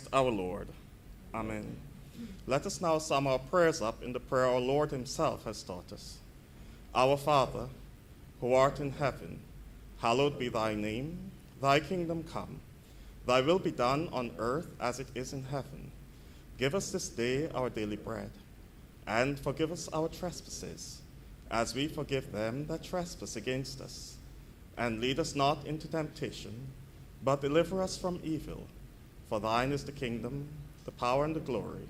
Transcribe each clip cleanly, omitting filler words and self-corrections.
Christ our Lord. Amen. Let us now sum our prayers up in the prayer our Lord himself has taught us. Our Father, who art in heaven, hallowed be thy name. Thy kingdom come. Thy will be done on earth as it is in heaven. Give us this day our daily bread, and forgive us our trespasses, as we forgive them that trespass against us. And lead us not into temptation, but deliver us from evil. For thine is the kingdom, the power, and the glory,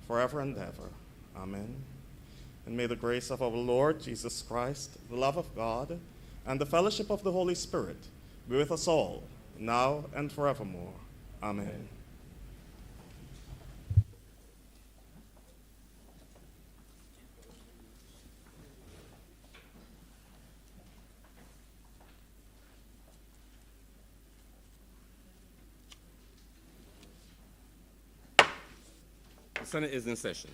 forever and ever. Amen. And may the grace of our Lord Jesus Christ, the love of God, and the fellowship of the Holy Spirit be with us all, now and forevermore. Amen. The Senate is in session.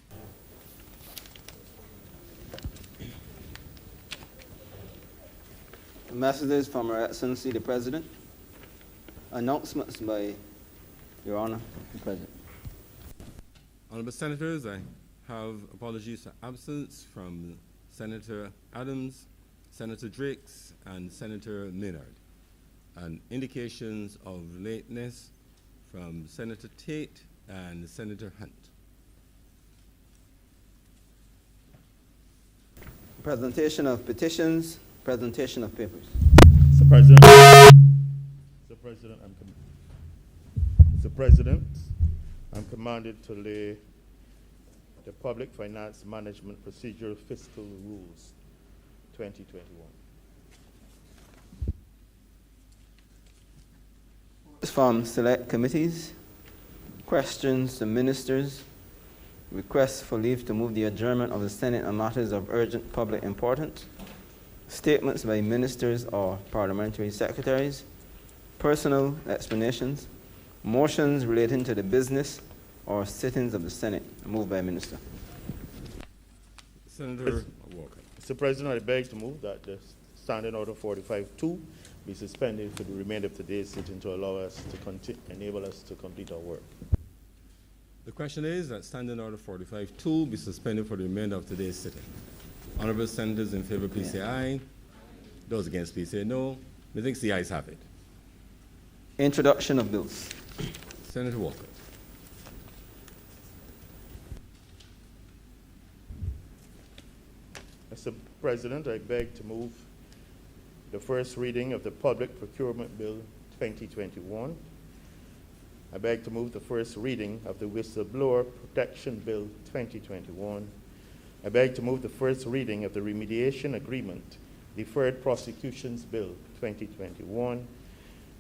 Messages from Her Excellency the President. Announcements by Your Honor the President. Honorable Senators, I have apologies for absence from Senator Adams, Senator Drakes, and Senator Maynard, and indications of lateness from Senator Tate and Senator Hunt. Presentation of petitions, presentation of papers. Mr. President, Mr. President, I'm commanded to lay the Public Finance Management Procedural Fiscal Rules 2021. From select committees, questions to ministers, requests for leave to move the adjournment of the Senate on matters of urgent public importance, statements by ministers or parliamentary secretaries, personal explanations, motions relating to the business or sittings of the Senate, moved by a minister. Senator Walker. Mr. President, I beg to move that the Standing Order 45-2 be suspended for the remainder of today's sitting to allow us to enable us to complete our work. The question is that Standing Order 45-2 be suspended for the remainder of today's sitting. Honorable Senators in favor, please say aye. Those against, please say no. Methinks the ayes have it. Introduction of bills. Senator Walker. Mr. President, I beg to move the first reading of the Public Procurement Bill 2021. I beg to move the first reading of the Whistleblower Protection Bill 2021. I beg to move the first reading of the Remediation Agreement Deferred Prosecutions Bill 2021.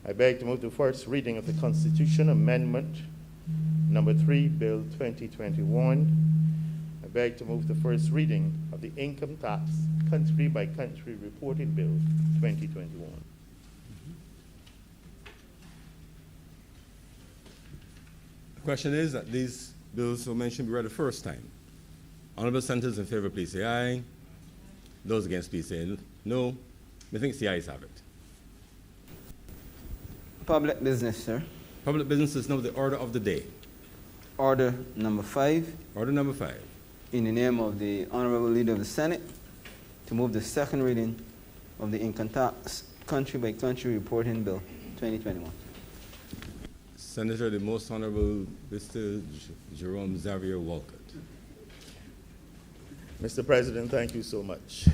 I beg to move the first reading of the Constitution Amendment Number 3 Bill 2021. I beg to move the first reading of the Income Tax Country by Country Reporting Bill 2021. The question is that these bills so mentioned be read the first time. Honorable Senators in favor, please say aye. Those against, please say no. Methinks the ayes have it. Public business, sir. Public business is now the order of the day. Order number 5. Order number 5. In the name of the Honorable Leader of the Senate, to move the second reading of the Income Tax Country by Country Reporting Bill 2021. Senator, the Most Honorable Mr. Jerome Xavier Walcott. Mr. President, thank you so much.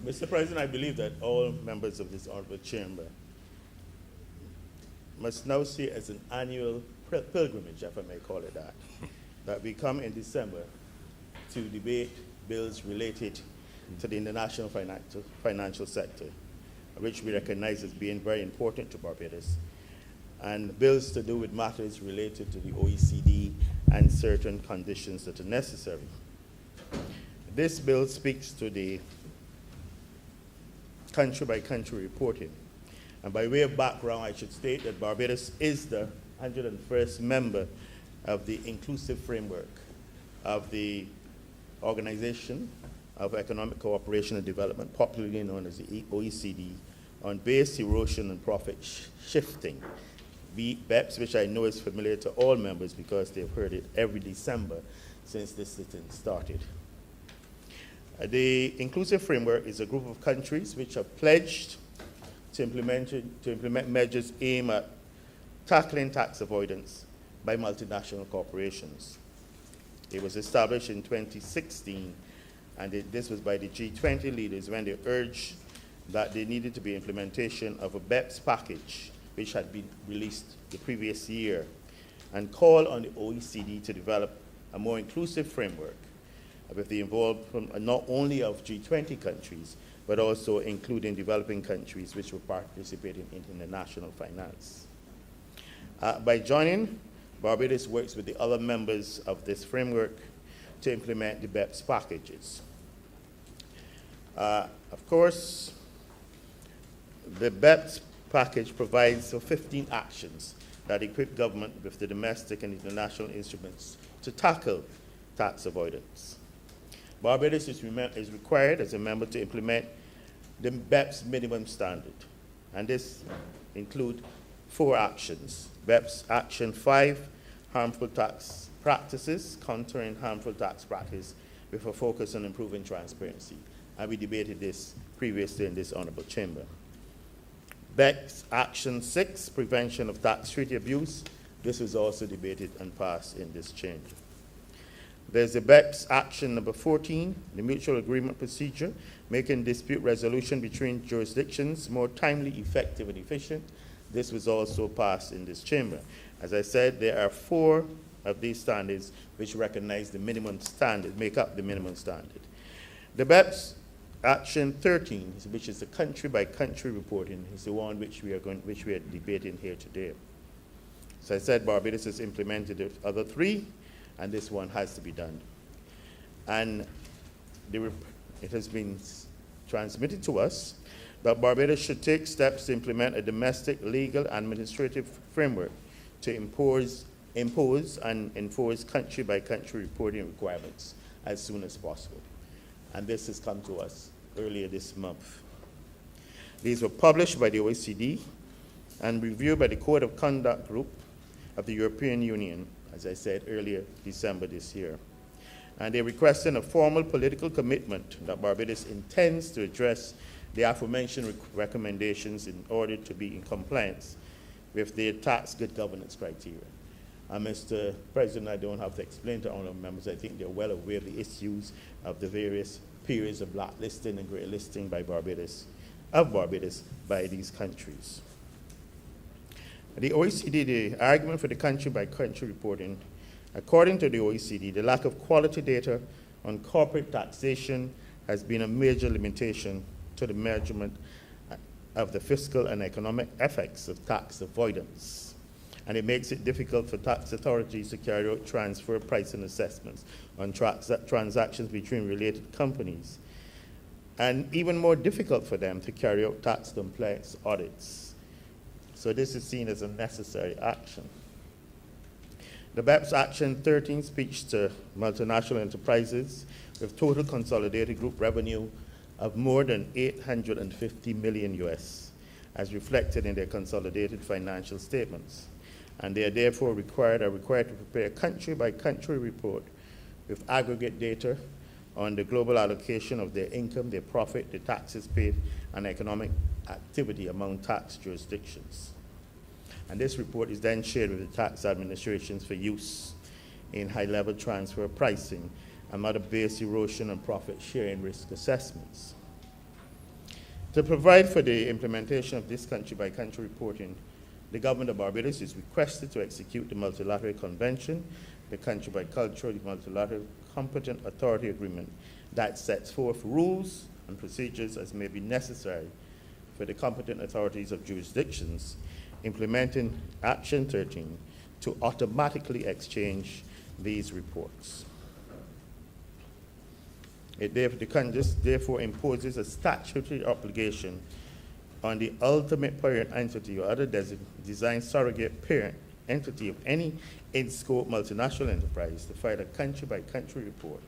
Mr. President, I believe that all members of this honorable chamber must now see it as an annual pilgrimage, if I may call it that we come in December to debate bills related to the international financial sector, which we recognize as being very important to Barbados, and bills to do with matters related to the OECD and certain conditions that are necessary. This bill speaks to the country-by-country reporting. And by way of background, I should state that Barbados is the 101st member of the inclusive framework of the Organization of Economic Cooperation and Development, popularly known as the OECD, on base erosion and profit shifting. BEPS, which I know is familiar to all members because they've heard it every December since this sitting started. The Inclusive Framework is a group of countries which have pledged to implement measures aimed at tackling tax avoidance by multinational corporations. It was established in 2016, and this was by the G20 leaders when they urged that there needed to be implementation of a BEPS package, which had been released the previous year, and call on the OECD to develop a more inclusive framework with the involvement not only of G20 countries, but also including developing countries which will participate in international finance. By joining, Barbados works with the other members of this framework to implement the BEPS packages. Of course, the BEPS package provides 15 actions that equip government with the domestic and international instruments to tackle tax avoidance. Barbados is required as a member to implement the BEPS minimum standard, and this includes 4 actions. BEPS Action 5, harmful tax practices, countering harmful tax practice with a focus on improving transparency. And we debated this previously in this honorable chamber. BEPS Action 6, prevention of tax treaty abuse. This was also debated and passed in this chamber. There's the BEPS Action number 14, the mutual agreement procedure, making dispute resolution between jurisdictions more timely, effective, and efficient. This was also passed in this chamber. As I said, there are 4 of these standards which recognize the minimum standard, make up the minimum standard. The BEPS Action 13, which is the country-by-country reporting, is the one which we are debating here today. So I said Barbados has implemented the other 3, and this one has to be done. And it has been transmitted to us that Barbados should take steps to implement a domestic legal administrative framework to impose and enforce country-by-country reporting requirements as soon as possible. And this has come to us earlier this month. These were published by the OECD and reviewed by the Code of Conduct Group of the European Union, as I said earlier, December this year. And they're requesting a formal political commitment that Barbados intends to address the aforementioned recommendations in order to be in compliance with their tax good governance criteria. And Mr. President, I don't have to explain to honorable members, I think they're well aware of the issues of the various periods of blacklisting and grey listing by Barbados by these countries. The OECD, the argument for the country-by-country reporting, according to the OECD, the lack of quality data on corporate taxation has been a major limitation to the measurement of the fiscal and economic effects of tax avoidance. And it makes it difficult for tax authorities to carry out transfer pricing assessments on transactions between related companies, and even more difficult for them to carry out tax compliance audits. So this is seen as a necessary action. The BEPS Action 13 speaks to multinational enterprises with total consolidated group revenue of more than 850 million US, as reflected in their consolidated financial statements. And they are therefore required to prepare a country-by-country report with aggregate data on the global allocation of their income, their profit, the taxes paid, and economic activity among tax jurisdictions. And this report is then shared with the tax administrations for use in high-level transfer pricing and other base erosion and profit sharing risk assessments. To provide for the implementation of this country-by-country reporting, the government of Barbados is requested to execute the Multilateral Convention, the country-by-culture, the Multilateral Competent Authority Agreement that sets forth rules and procedures as may be necessary for the competent authorities of jurisdictions implementing Action 13 to automatically exchange these reports. This therefore imposes a statutory obligation on the ultimate parent entity or other designed surrogate parent entity of any in-scope multinational enterprise to file a country-by-country report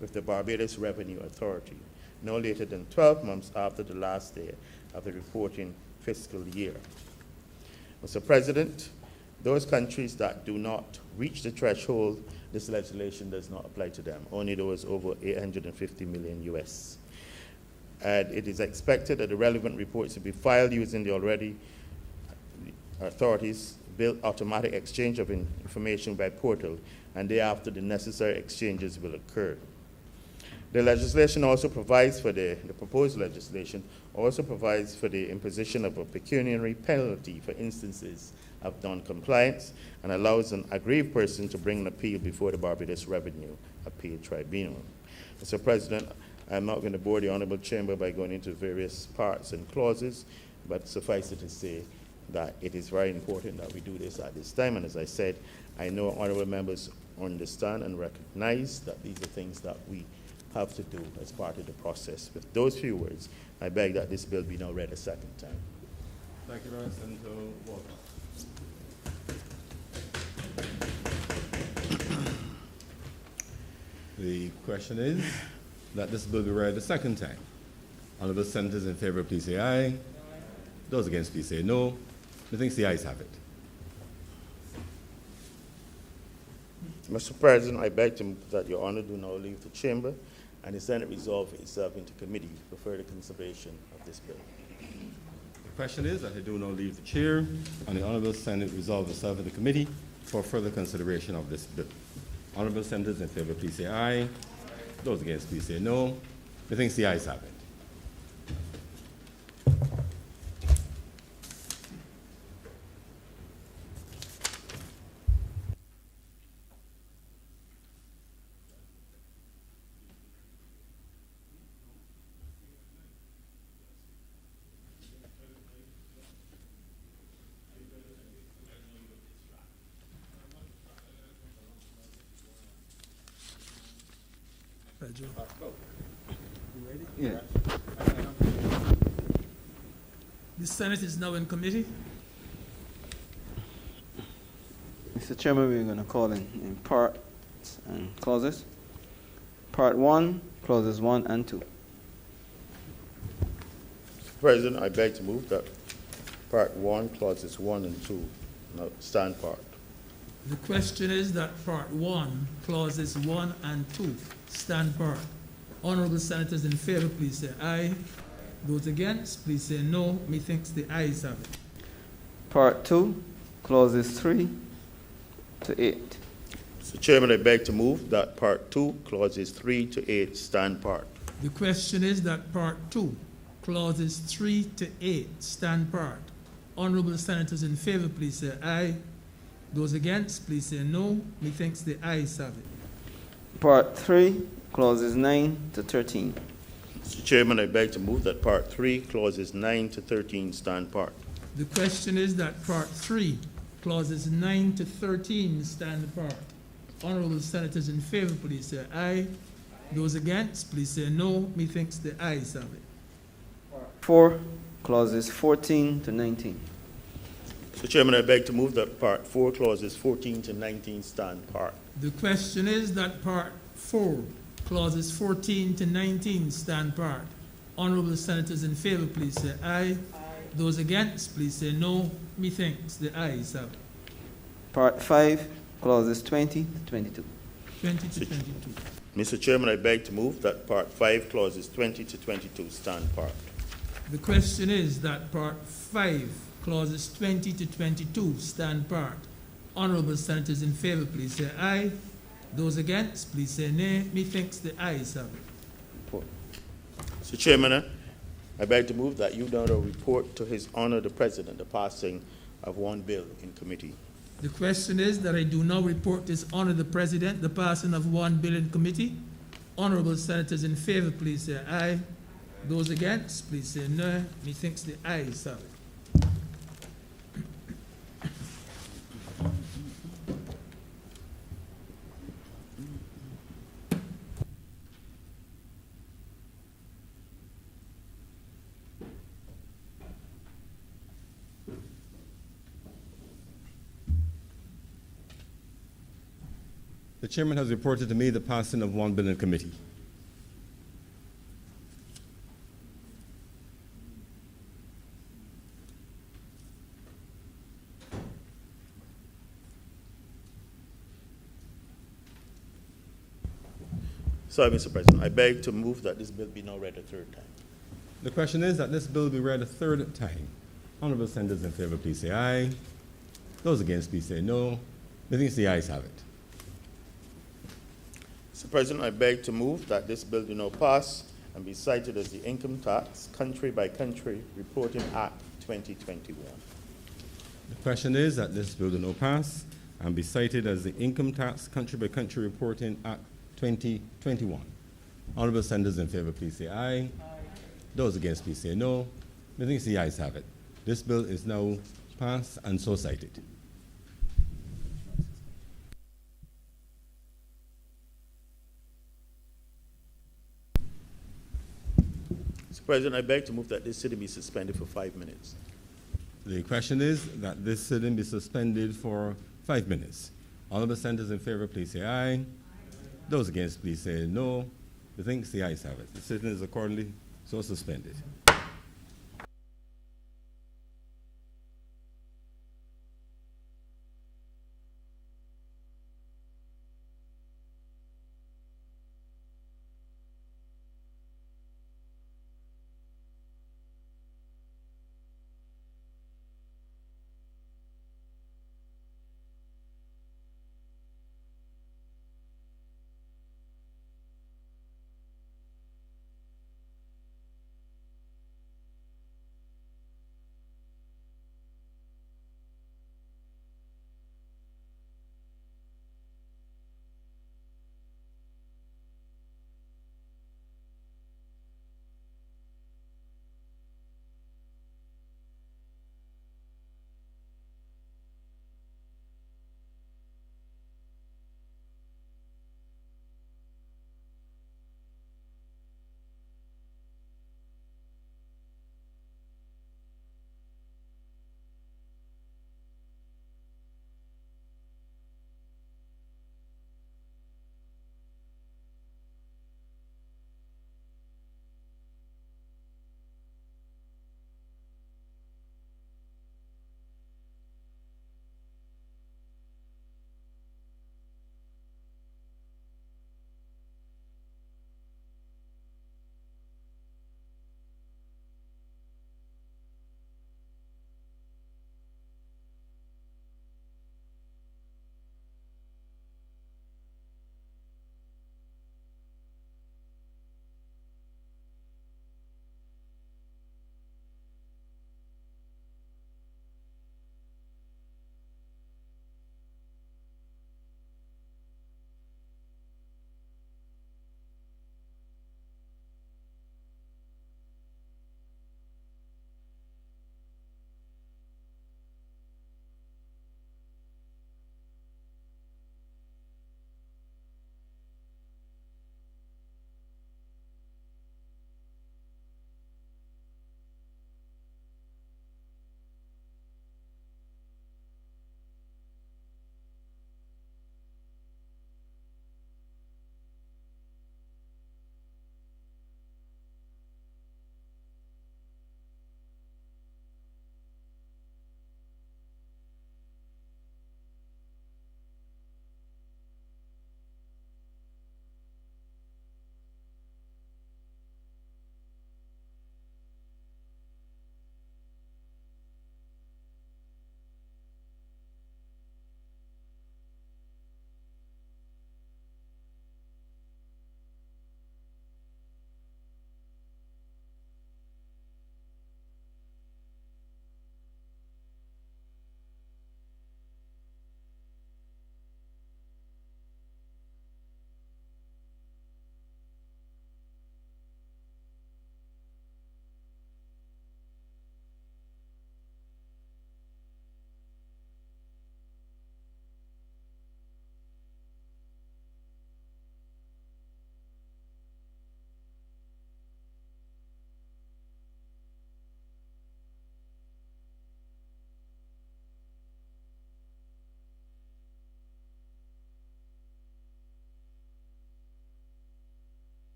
with the Barbados Revenue Authority no later than 12 months after the last day of the reporting fiscal year. Mr. President, Those countries that do not reach the threshold, this legislation does not apply to them, only those over 850 million US. And it is expected that the relevant reports will be filed using the already authorities built automatic exchange of information by portal, and thereafter the necessary exchanges will occur. The legislation also provides for the proposed legislation also provides for the imposition of a pecuniary penalty for instances of non-compliance and allows an aggrieved person to bring an appeal before the Barbados Revenue Appeal Tribunal. Mr. President, I'm not going to bore the Honorable Chamber by going into various parts and clauses, but suffice it to say that it is very important that we do this at this time. And as I said, I know honorable members understand and recognize that these are things that we have to do as part of the process. With those few words, I beg that this bill be now read a second time. Thank you very much, Senator Walker. The question is that this bill be read a second time. Honorable senators in favor, please say aye. Those against, please say no. Methinks the ayes have it. Mr. President, I beg to move that your honor do now leave the chamber and the Senate resolve itself into committee for further consideration of this bill. The question is that I do now leave the chair and the Honorable Senate resolve itself into committee for further consideration of this bill. Honorable senators in favor, please say aye. Those against, please say no. Methinks the ayes have it. Yeah. The Senate is now in committee. Mr. Chairman, we're going to call in parts and clauses. Part 1, clauses 1 and 2. Mr. President, I beg to move that Part 1, clauses 1 and 2 now stand part. The question is that Part 1, clauses 1 and 2 stand part. Honorable senators in favor, please say aye. Those against, please say no. Methinks the ayes have it. Part 2, clauses 3 to 8. Mr. Chairman, I beg to move that Part 2, clauses 3 to 8 stand part. The question is that Part 2, clauses 3 to 8 stand part. Honorable senators in favor, please say aye. Those against, please say no. Methinks the ayes have it. Part 3, clauses 9 to 13. Mr. Chairman, I beg to move that Part 3, clauses 9 to 13 stand part. The question is that Part 3, clauses 9 to 13 stand apart. Honorable senators in favor, please say aye. Those against, please say no. Methinks the ayes have it. 4, clauses 14 to 19. Mr. Chairman, I beg to move that Part 4, clauses 14 to 19 stand part. The question is that Part 4, clauses 14 to 19 stand part. Honorable senators in favor, please say aye. Those against, please say no. Methinks the ayes have it. Part 5, clauses 20 to 22. 20 to 22. Mr. Chairman, I beg to move that Part 5, clauses 20 to 22 stand part. The question is that Part 5, clauses 20 to 22 stand part. Honorable senators in favor, please say aye. Those against, please say nay. Methinks the ayes have it. Mr. Chairman, I beg to move that you now report to His Honor the President the passing of one bill in committee. The question is that I do now report to His Honor the President the passing of one bill in committee. Honorable senators in favor, please say aye. Those against, please say no. Methinks the ayes have it. The chairman has reported to me the passing of one bill in committee. Sorry, Mr. President. I beg to move that this bill be now read a third time. The question is that this bill be read a third time. Honorable senators in favor, please say aye. Those against, please say no. Methinks the ayes have it. Mr. President, I beg to move that this bill do now pass and be cited as the Income Tax Country by Country Reporting Act 2021. The question is that this bill do now pass and be cited as the Income Tax Country by Country Reporting Act 2021. Honorable senators in favor, please say aye. Aye. Those against, please say no. Methinks the ayes have it. This bill is now passed and so cited. Mr. President, I beg to move that this sitting be suspended for 5 minutes. The question is that this sitting be suspended for 5 minutes. Honorable senators in favor, please say aye. Aye. Those against, please say no. Methinks the ayes have it. The sitting is accordingly so suspended.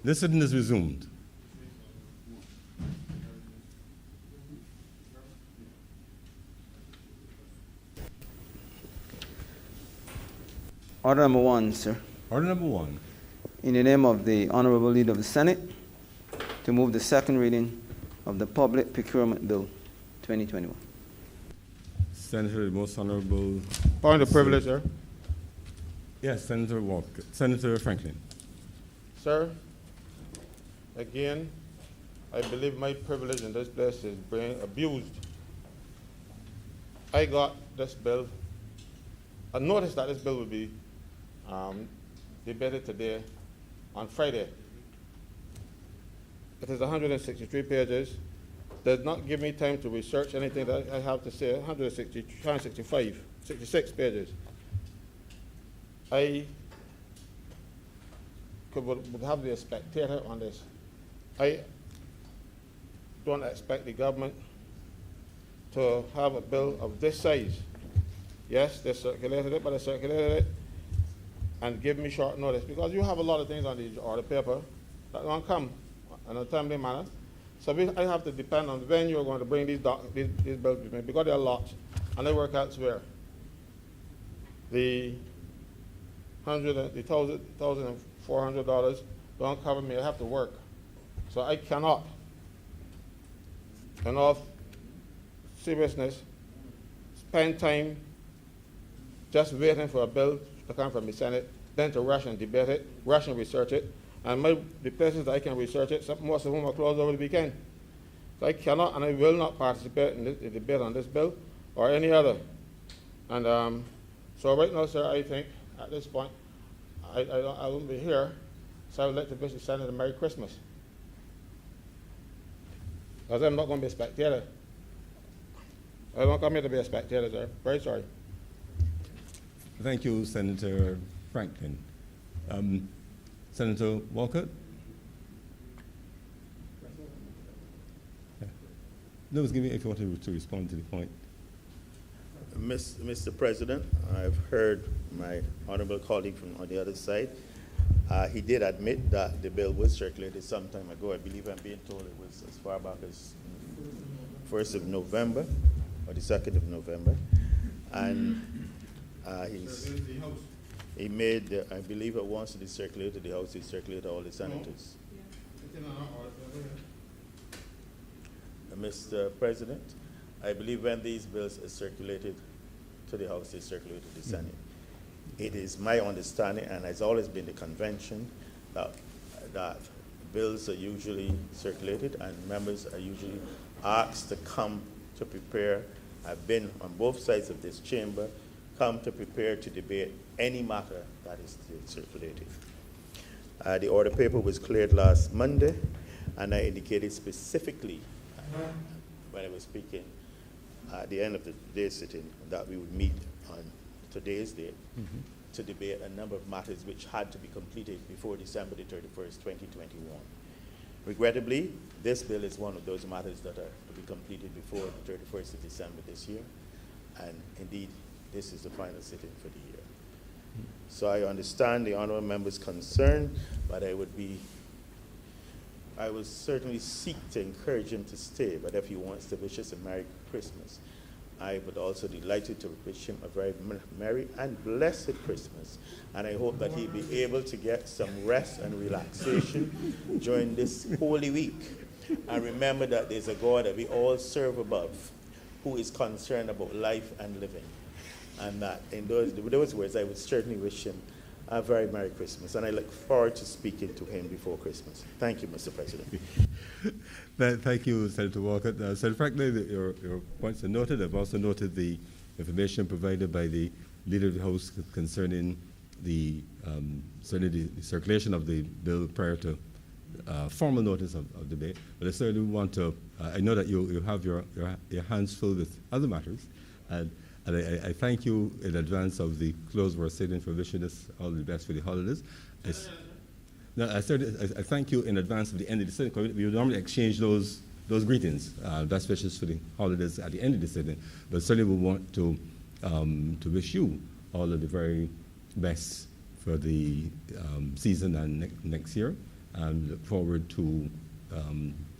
This sitting is resumed. Order number 1, sir. Order number 1. In the name of the Honorable Leader of the Senate, to move the second reading of the Public Procurement Bill 2021. Senator, the most honorable. Point of privilege, sir. Yes, Senator Walker. Senator Franklin. Sir, again, I believe my privilege in this place is being abused. I got this bill. I noticed that this bill would be debated today on Friday. It is 163 pages. Does not give me time to research anything that I have to say. 165, 66 pages. I would have to be a spectator on this. I don't expect the government to have a bill of this size. Yes, they circulated it, but they circulated it and give me short notice, because you have a lot of things on the paper that don't come in a timely manner. So I have to depend on when you're going to bring these bills to me, because there are lots and they work elsewhere. The $1,400 don't cover me. I have to work. So I cannot, in all seriousness, spend time just waiting for a bill to come from the Senate, then to rush and debate it, rush and research it. And the places that I can research it, most of them are closed over the weekend. So I cannot and I will not participate in the debate on this bill or any other. And so right now, sir, I think at this point, I won't be here, so I would like to wish the Senate a Merry Christmas. Because I'm not going to be a spectator. I don't come here to be a spectator, sir. Very sorry. Thank you, Senator Franklin. Senator Walker? No, give me if you want to respond to the point. Mr. President, I've heard my honorable colleague from on the other side. He did admit that the bill was circulated some time ago. I believe I'm being told it was as far back as 1st of November or the 2nd of November. And he made, I believe it once it is circulated to the House, it circulated all the senators. Mr. President, I believe when these bills are circulated to the House, they circulate to the Senate. It is my understanding, and it's always been the convention, that bills are usually circulated and members are usually asked to come to prepare. I've been on both sides of this chamber, come to prepare to debate any matter that is circulated. The order paper was cleared last Monday, and I indicated specifically when I was speaking at the end of the day sitting that we would meet on today's date to debate a number of matters which had to be completed before December the 31st, 2021. Regrettably, this bill is one of those matters that are to be completed before the 31st of December this year, and indeed, this is the final sitting for the year. So I understand the honorable member's concern, but I will certainly seek to encourage him to stay, but if he wants to wish us a Merry Christmas, I would also be delighted to wish him a very merry and blessed Christmas. And I hope that he'll be able to get some rest and relaxation during this holy week. And remember that there's a God that we all serve above who is concerned about life and living. And that in those words, I would certainly wish him a very Merry Christmas. And I look forward to speaking to him before Christmas. Thank you, Mr. President. Thank you, Senator Walker. Senator Franklin, your points are noted. I've also noted the information provided by the Leader of the House concerning the circulation of the bill prior to formal notice of debate. But I certainly want to, I know that you have your hands full with other matters, and I thank you in advance of the close of our sitting for wishing us all the best for the holidays. I thank you in advance of the end of the sitting. We would normally exchange those greetings, best wishes for the holidays at the end of the sitting. But certainly we want to wish you all of the very best for the season and next year. and look forward to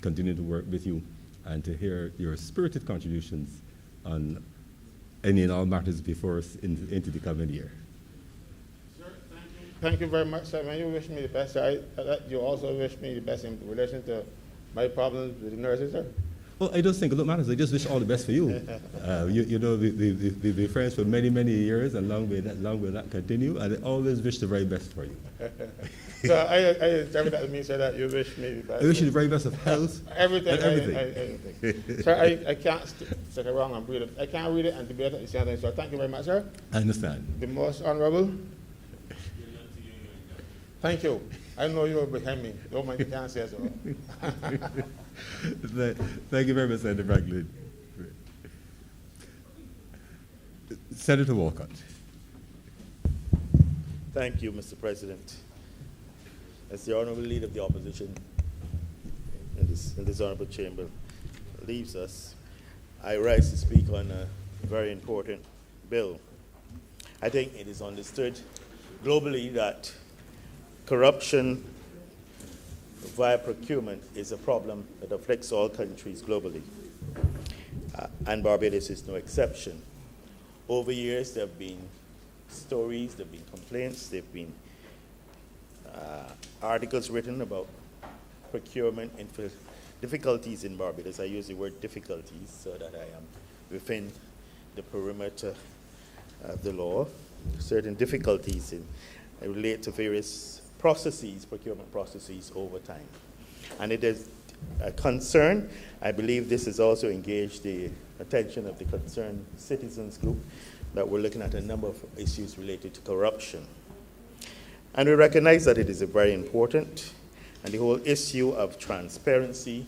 continue to work with you and to hear your spirited contributions on any and all matters before us into the coming year. Sir, thank you very much, sir. When you wish me the best, sir, you also wish me the best in relation to my problems with the nurses, sir. Well, I don't think it matters. I just wish all the best for you. You know, we've been friends for many, many years, and long will that continue. And I always wish the very best for you. So I interpret that to mean, sir, that you wish me the best. I wish you the very best of health. Everything. And Everything. Sir, I can't stick around and read it. I can't read it and debate it at the same time. So thank you very much, sir. I understand. The most honorable. Thank you. I know you were behind me. Don't mind, you can't say so. Thank you very much, Senator Franklin. Senator Walcott. Thank you, Mr. President. As the honorable leader of the opposition in this honorable chamber leaves us, I rise to speak on a very important bill. I think it is understood globally that corruption via procurement is a problem that afflicts all countries globally, and Barbados is no exception. Over years, there have been stories, there have been complaints, there have been articles written about procurement and difficulties in Barbados. I use the word difficulties so that I am within the perimeter of the law. Certain difficulties relate to various processes, procurement processes over time. And it is a concern. I believe this has also engaged the attention of the concerned citizens group, that we're looking at a number of issues related to corruption. And we recognize that it is very important, and the whole issue of transparency,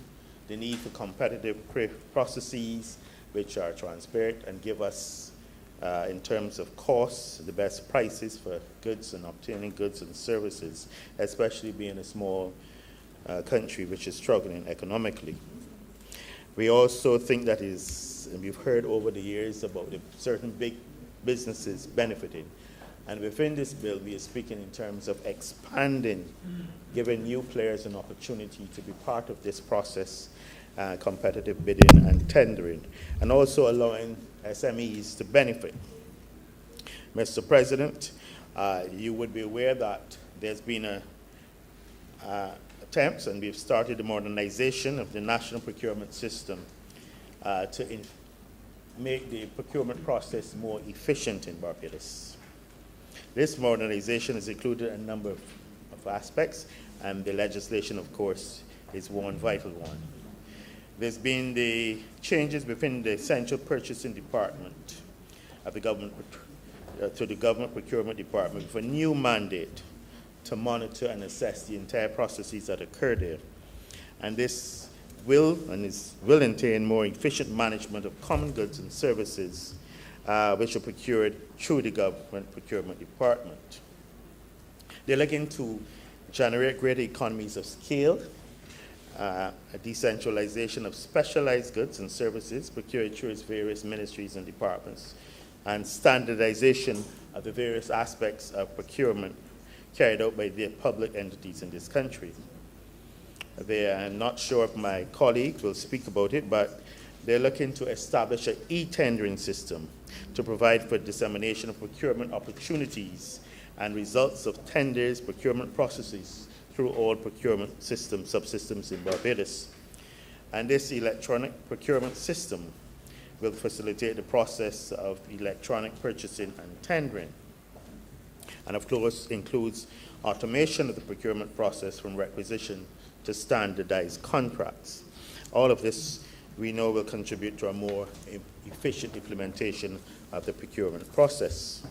the need for competitive processes which are transparent and give us, in terms of costs, the best prices for goods and obtaining goods and services, especially being a small country which is struggling economically. We also think that and we've heard over the years about certain big businesses benefiting. And within this bill, we are speaking in terms of expanding, giving new players an opportunity to be part of this process, competitive bidding and tendering, and also allowing SMEs to benefit. Mr. President, you would be aware that there's been attempts, and we've started the modernization of the national procurement system to make the procurement process more efficient in Barbados. This modernization has included a number of aspects, and the legislation, of course, is one vital one. There's been the changes within the Central Purchasing Department of the government to the Government Procurement Department with a new mandate to monitor and assess the entire processes that occur there. And this will entail more efficient management of common goods and services which are procured through the Government Procurement Department. They're looking to generate greater economies of scale, a decentralization of specialized goods and services procured through its various ministries and departments, and standardization of the various aspects of procurement carried out by the public entities in this country. I'm not sure if my colleague will speak about it, but they're looking to establish an e-tendering system to provide for dissemination of procurement opportunities and results of tenders, procurement processes through all procurement subsystems in Barbados. And this electronic procurement system will facilitate the process of electronic purchasing and tendering. And of course, includes automation of the procurement process from requisition to standardized contracts. All of this we know will contribute to a more efficient implementation of the procurement process.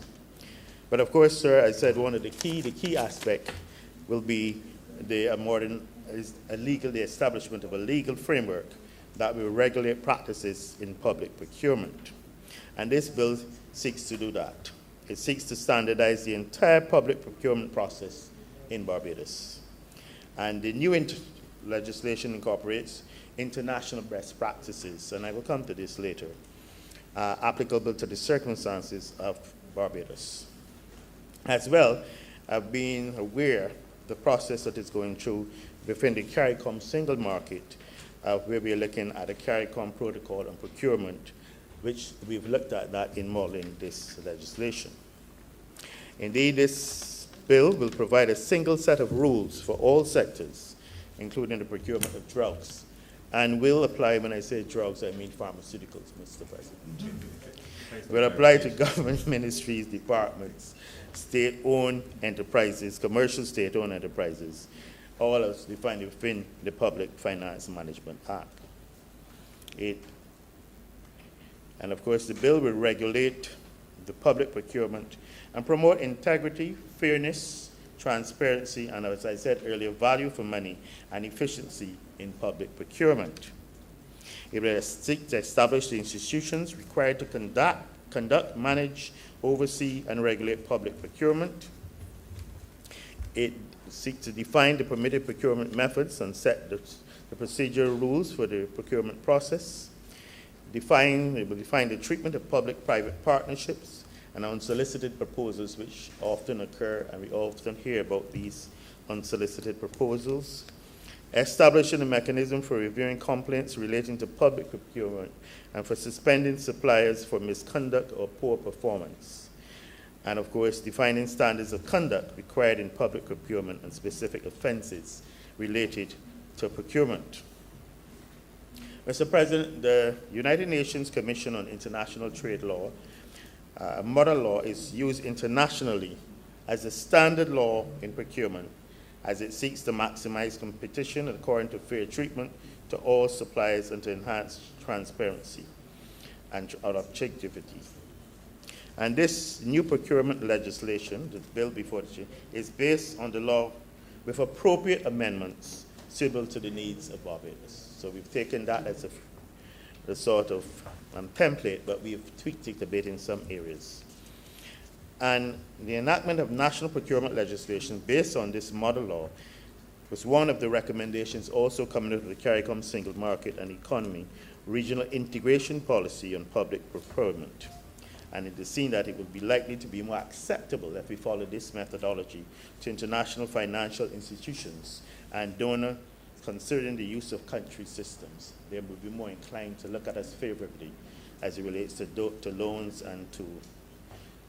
But of course, sir, I said one of the key aspect will be the establishment of a legal framework that will regulate practices in public procurement. And this bill seeks to do that. It seeks to standardize the entire public procurement process in Barbados. And the new legislation incorporates international best practices, and I will come to this later, applicable to the circumstances of Barbados. As well, I've been aware the process that is going through within the CARICOM single market, where we are looking at a CARICOM protocol on procurement, which we've looked at that in modeling this legislation. Indeed, this bill will provide a single set of rules for all sectors, including the procurement of drugs, and will apply, when I say drugs, I mean pharmaceuticals, Mr. President. Will apply to government ministries, departments, state-owned enterprises, commercial state-owned enterprises, all as defined within the Public Finance Management Act. And of course, the bill will regulate the public procurement and promote integrity, fairness, transparency, and as I said earlier, value for money and efficiency in public procurement. It will seek to establish the institutions required to conduct, manage, oversee, and regulate public procurement. It seeks to define the permitted procurement methods and set the procedural rules for the procurement process. It will define the treatment of public-private partnerships and unsolicited proposals, which often occur, and we often hear about these unsolicited proposals. Establishing a mechanism for reviewing complaints relating to public procurement and for suspending suppliers for misconduct or poor performance. And of course, defining standards of conduct required in public procurement and specific offenses related to procurement. Mr. President, the United Nations Commission on International Trade Law, model law, is used internationally as a standard law in procurement, as it seeks to maximize competition according to fair treatment to all suppliers and to enhance transparency and objectivity. And this new procurement legislation, the bill before the is based on the law with appropriate amendments suitable to the needs of Barbados. So we've taken that as a sort of template, but we've tweaked it a bit in some areas. And the enactment of national procurement legislation based on this model law was one of the recommendations also coming out of the CARICOM Single Market and Economy Regional Integration Policy on Public Procurement. And it is seen that it would be likely to be more acceptable if we follow this methodology to international financial institutions and donors considering the use of country systems. They would be more inclined to look at us favorably as it relates to loans and to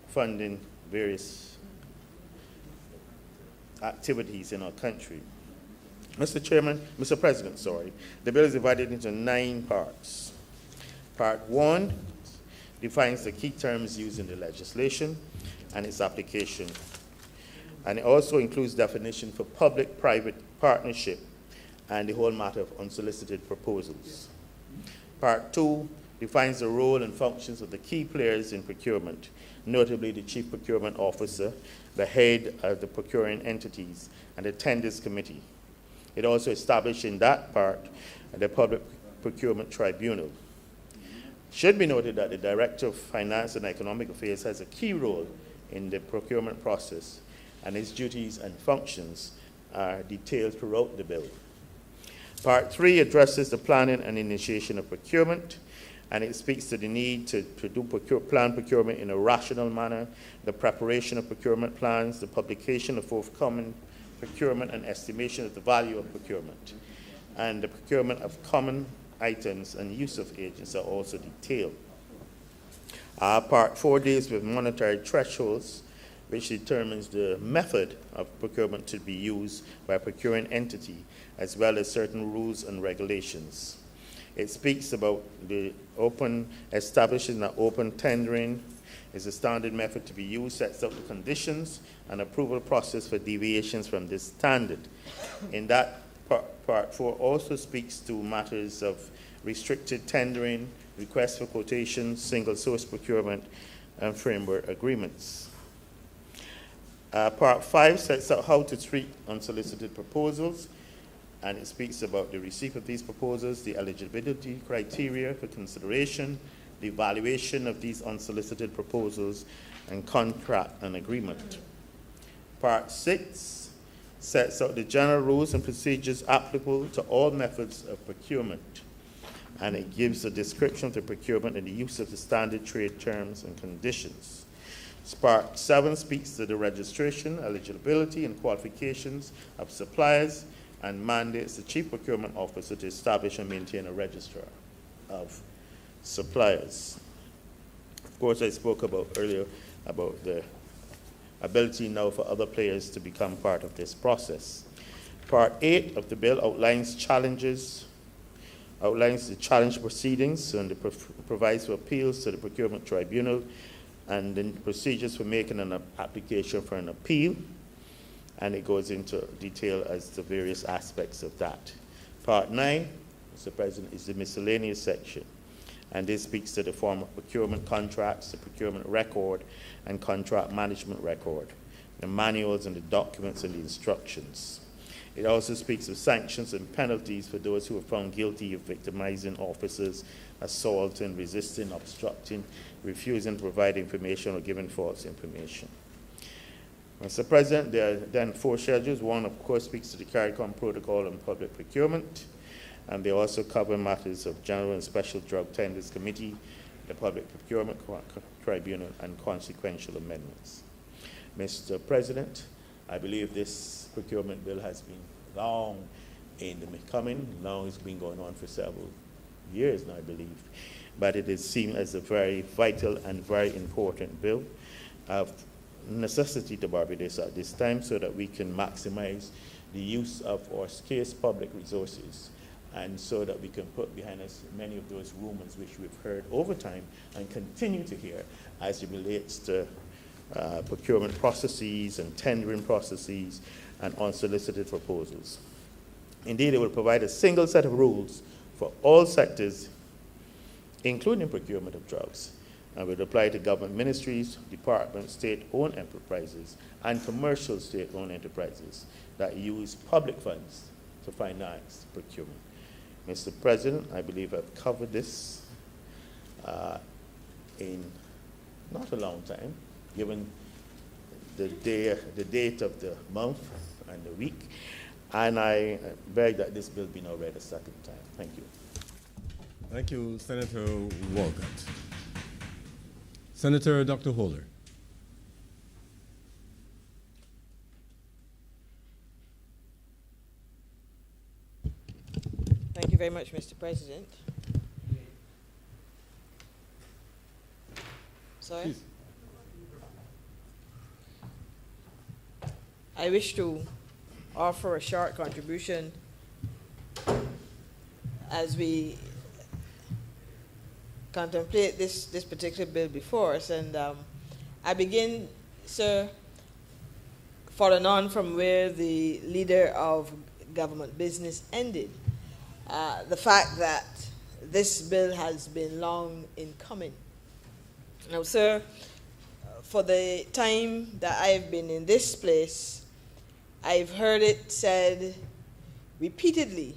funding various activities in our country. Mr. President, the bill is divided into 9 parts. Part 1 defines the key terms used in the legislation and its application. And it also includes definition for public-private partnership and the whole matter of unsolicited proposals. Part 2 defines the role and functions of the key players in procurement, notably the Chief Procurement Officer, the head of the procuring entities, and the Tenders Committee. It also established in that part the Public Procurement Tribunal. It should be noted that the Director of Finance and Economic Affairs has a key role in the procurement process, and his duties and functions are detailed throughout the bill. Part 3 addresses the planning and initiation of procurement, and it speaks to the need to plan procurement in a rational manner, the preparation of procurement plans, the publication of forthcoming procurement and estimation of the value of procurement, and the procurement of common items and use of agents are also detailed. Part 4 deals with monetary thresholds, which determines the method of procurement to be used by a procuring entity, as well as certain rules and regulations. It speaks about the establishing that open tendering is a standard method to be used, sets out the conditions and approval process for deviations from this standard. In that part 4 also speaks to matters of restricted tendering, requests for quotations, single source procurement, and framework agreements. Part 5 sets out how to treat unsolicited proposals, and it speaks about the receipt of these proposals, the eligibility criteria for consideration, the evaluation of these unsolicited proposals, and contract and agreement. Part 6 sets out the general rules and procedures applicable to all methods of procurement, and it gives a description of the procurement and the use of the standard trade terms and conditions. Part 7 speaks to the registration, eligibility, and qualifications of suppliers and mandates the Chief Procurement Officer to establish and maintain a register of suppliers. Of course, I spoke about earlier about the ability now for other players to become part of this process. Part 8 of the bill outlines the challenge proceedings and provides for appeals to the procurement tribunal and then procedures for making an application for an appeal, and it goes into detail as to various aspects of that. Part 9, Mr. President, is the miscellaneous section, and this speaks to the form of procurement contracts, the procurement record, and contract management record, the manuals and the documents and the instructions. It also speaks of sanctions and penalties for those who are found guilty of victimizing officers, assaulting, resisting, obstructing, refusing to provide information or giving false information. Mr. President, there are then 4 schedules. One, of course, speaks to the CARICOM Protocol on Public Procurement, and they also cover matters of General and Special Drug Tenders Committee, the Public Procurement Tribunal, and consequential amendments. Mr. President, I believe this procurement bill has been long in the coming. Now it's been going on for several years now, I believe. But it is seen as a very vital and very important bill of necessity to Barbados at this time so that we can maximize the use of our scarce public resources, and so that we can put behind us many of those rumors which we've heard over time and continue to hear as it relates to procurement processes and tendering processes and unsolicited proposals. Indeed, it will provide a single set of rules for all sectors, including procurement of drugs, and will apply to government ministries, departments, state-owned enterprises, and commercial state-owned enterprises that use public funds to finance procurement. Mr. President, I believe I've covered this in not a long time, given the date of the month and the week, and I beg that this bill be now read a second time. Thank you. Thank you, Senator Walcott. Senator Dr. Holder. Thank you very much, Mr. President. Sorry? Please. I wish to offer a short contribution as we contemplate this particular bill before us. And I begin, sir, following on from where the leader of government business ended. The fact that this bill has been long in coming. Now, sir, for the time that I've been in this place, I've heard it said repeatedly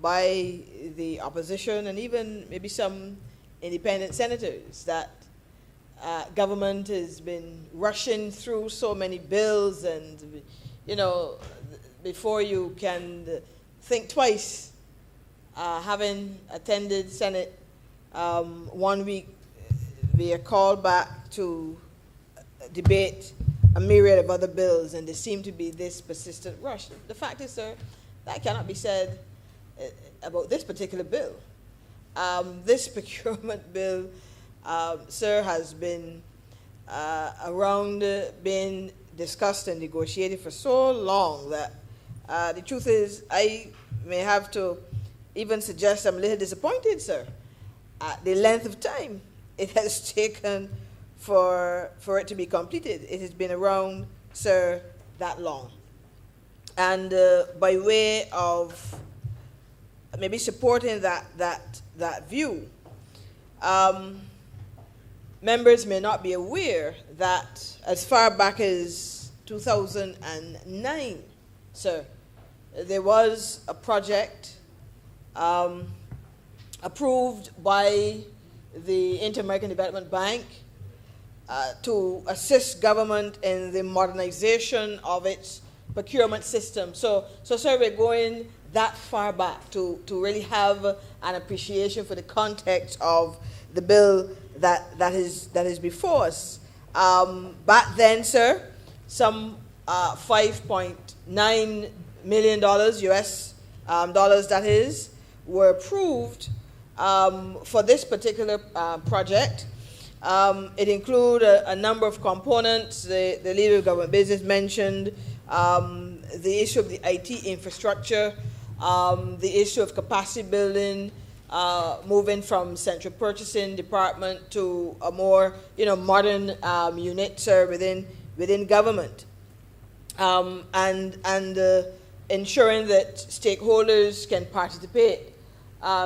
by the opposition and even maybe some independent senators that government has been rushing through so many bills, and, you know, before you can think twice, having attended Senate 1 week, we are called back to debate a myriad of other bills, and there seemed to be this persistent rush. The fact is, sir, that cannot be said about this particular bill. This procurement bill, sir, has been around being discussed and negotiated for so long that the truth is I may have to even suggest I'm a little disappointed, sir, at the length of time it has taken for it to be completed. It has been around, sir, that long. And by way of maybe supporting that view, members may not be aware that as far back as 2009, sir, there was a project approved by the Inter-American Development Bank to assist government in the modernization of its procurement system. So sir, we're going that far back to really have an appreciation for the context of the bill that is before us. Back then, sir, some $5.9 million US dollars, that is, were approved for this particular project. It included a number of components. The leader of government business mentioned the issue of the IT infrastructure, the issue of capacity building, moving from central purchasing department to a more modern unit, sir, within government, and ensuring that stakeholders can participate,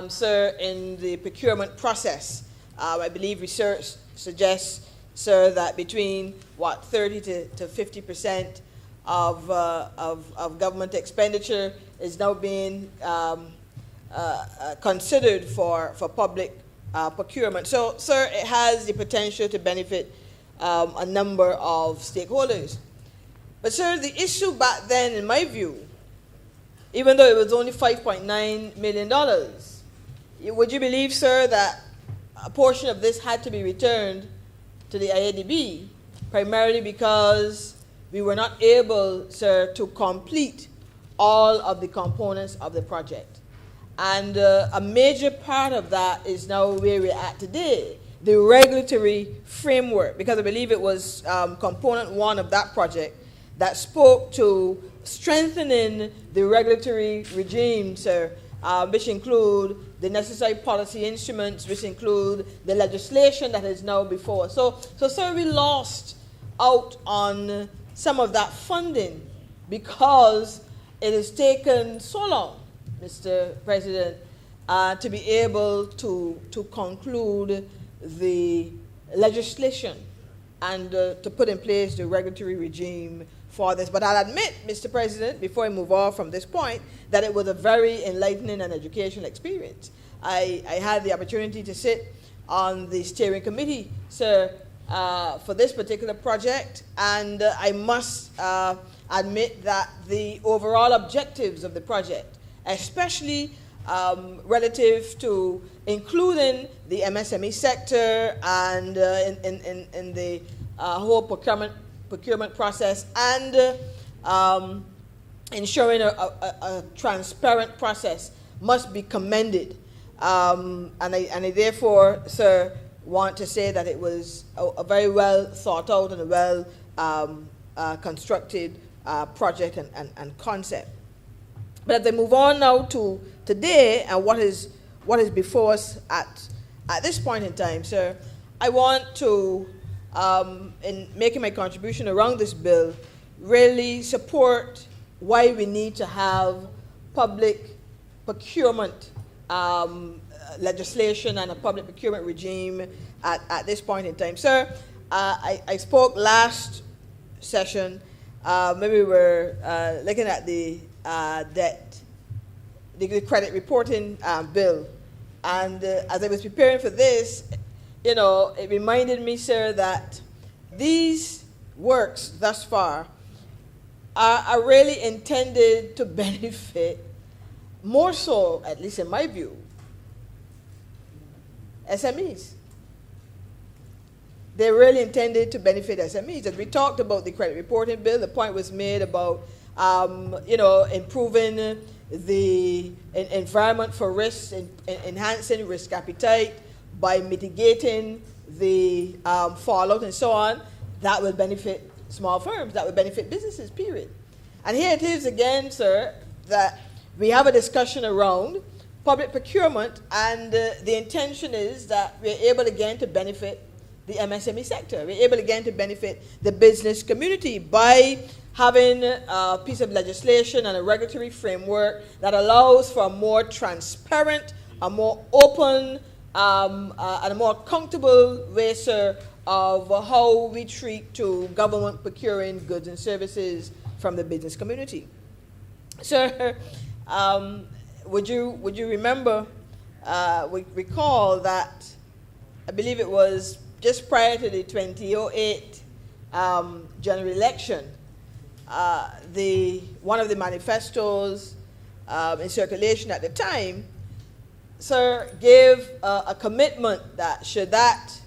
sir, in the procurement process. I believe research suggests, sir, that between 30 to 50% of government expenditure is now being considered for public procurement. So, sir, it has the potential to benefit a number of stakeholders. But, sir, the issue back then, in my view, even though it was only $5.9 million, would you believe, sir, that a portion of this had to be returned to the IADB, primarily because we were not able, sir, to complete all of the components of the project. And a major part of that is now where we're at today, the regulatory framework, because I believe it was component one of that project that spoke to strengthening the regulatory regime, sir, which include the necessary policy instruments, which include the legislation that is now before us. So, sir, we lost out on some of that funding because it has taken so long, Mr. President, to be able to conclude the legislation and to put in place the regulatory regime for this. But I'll admit, Mr. President, before I move off from this point, that it was a very enlightening and educational experience. I had the opportunity to sit on the steering committee, sir, for this particular project, and I must admit that the overall objectives of the project, especially relative to including the MSME sector and in the whole procurement process, and ensuring a transparent process, must be commended. And I therefore, sir, want to say that it was a very well thought out and a well constructed project and concept. But as I move on now to today and what is before us at this point in time, sir, I want to, in making my contribution around this bill, really support why we need to have public procurement legislation and a public procurement regime at this point in time. Sir, I spoke last session, maybe we were looking at the debt, the credit reporting bill. And as I was preparing for this, it reminded me, sir, that these works thus far are really intended to benefit, more so, at least in my view, SMEs. They're really intended to benefit SMEs. As we talked about the credit reporting bill, the point was made about, improving the environment for risk, enhancing risk appetite by mitigating the fallout and so on. That will benefit small firms. That will benefit businesses, period. And here it is again, sir, that we have a discussion around public procurement, and the intention is that we're able again to benefit the MSME sector. We're able again to benefit the business community by having a piece of legislation and a regulatory framework that allows for a more transparent, a more open, and a more accountable way, sir, of how we treat to government procuring goods and services from the business community. Sir, would you remember, recall that I believe it was just prior to the 2008 general election, one of the manifestos in circulation at the time, sir, gave a commitment that should that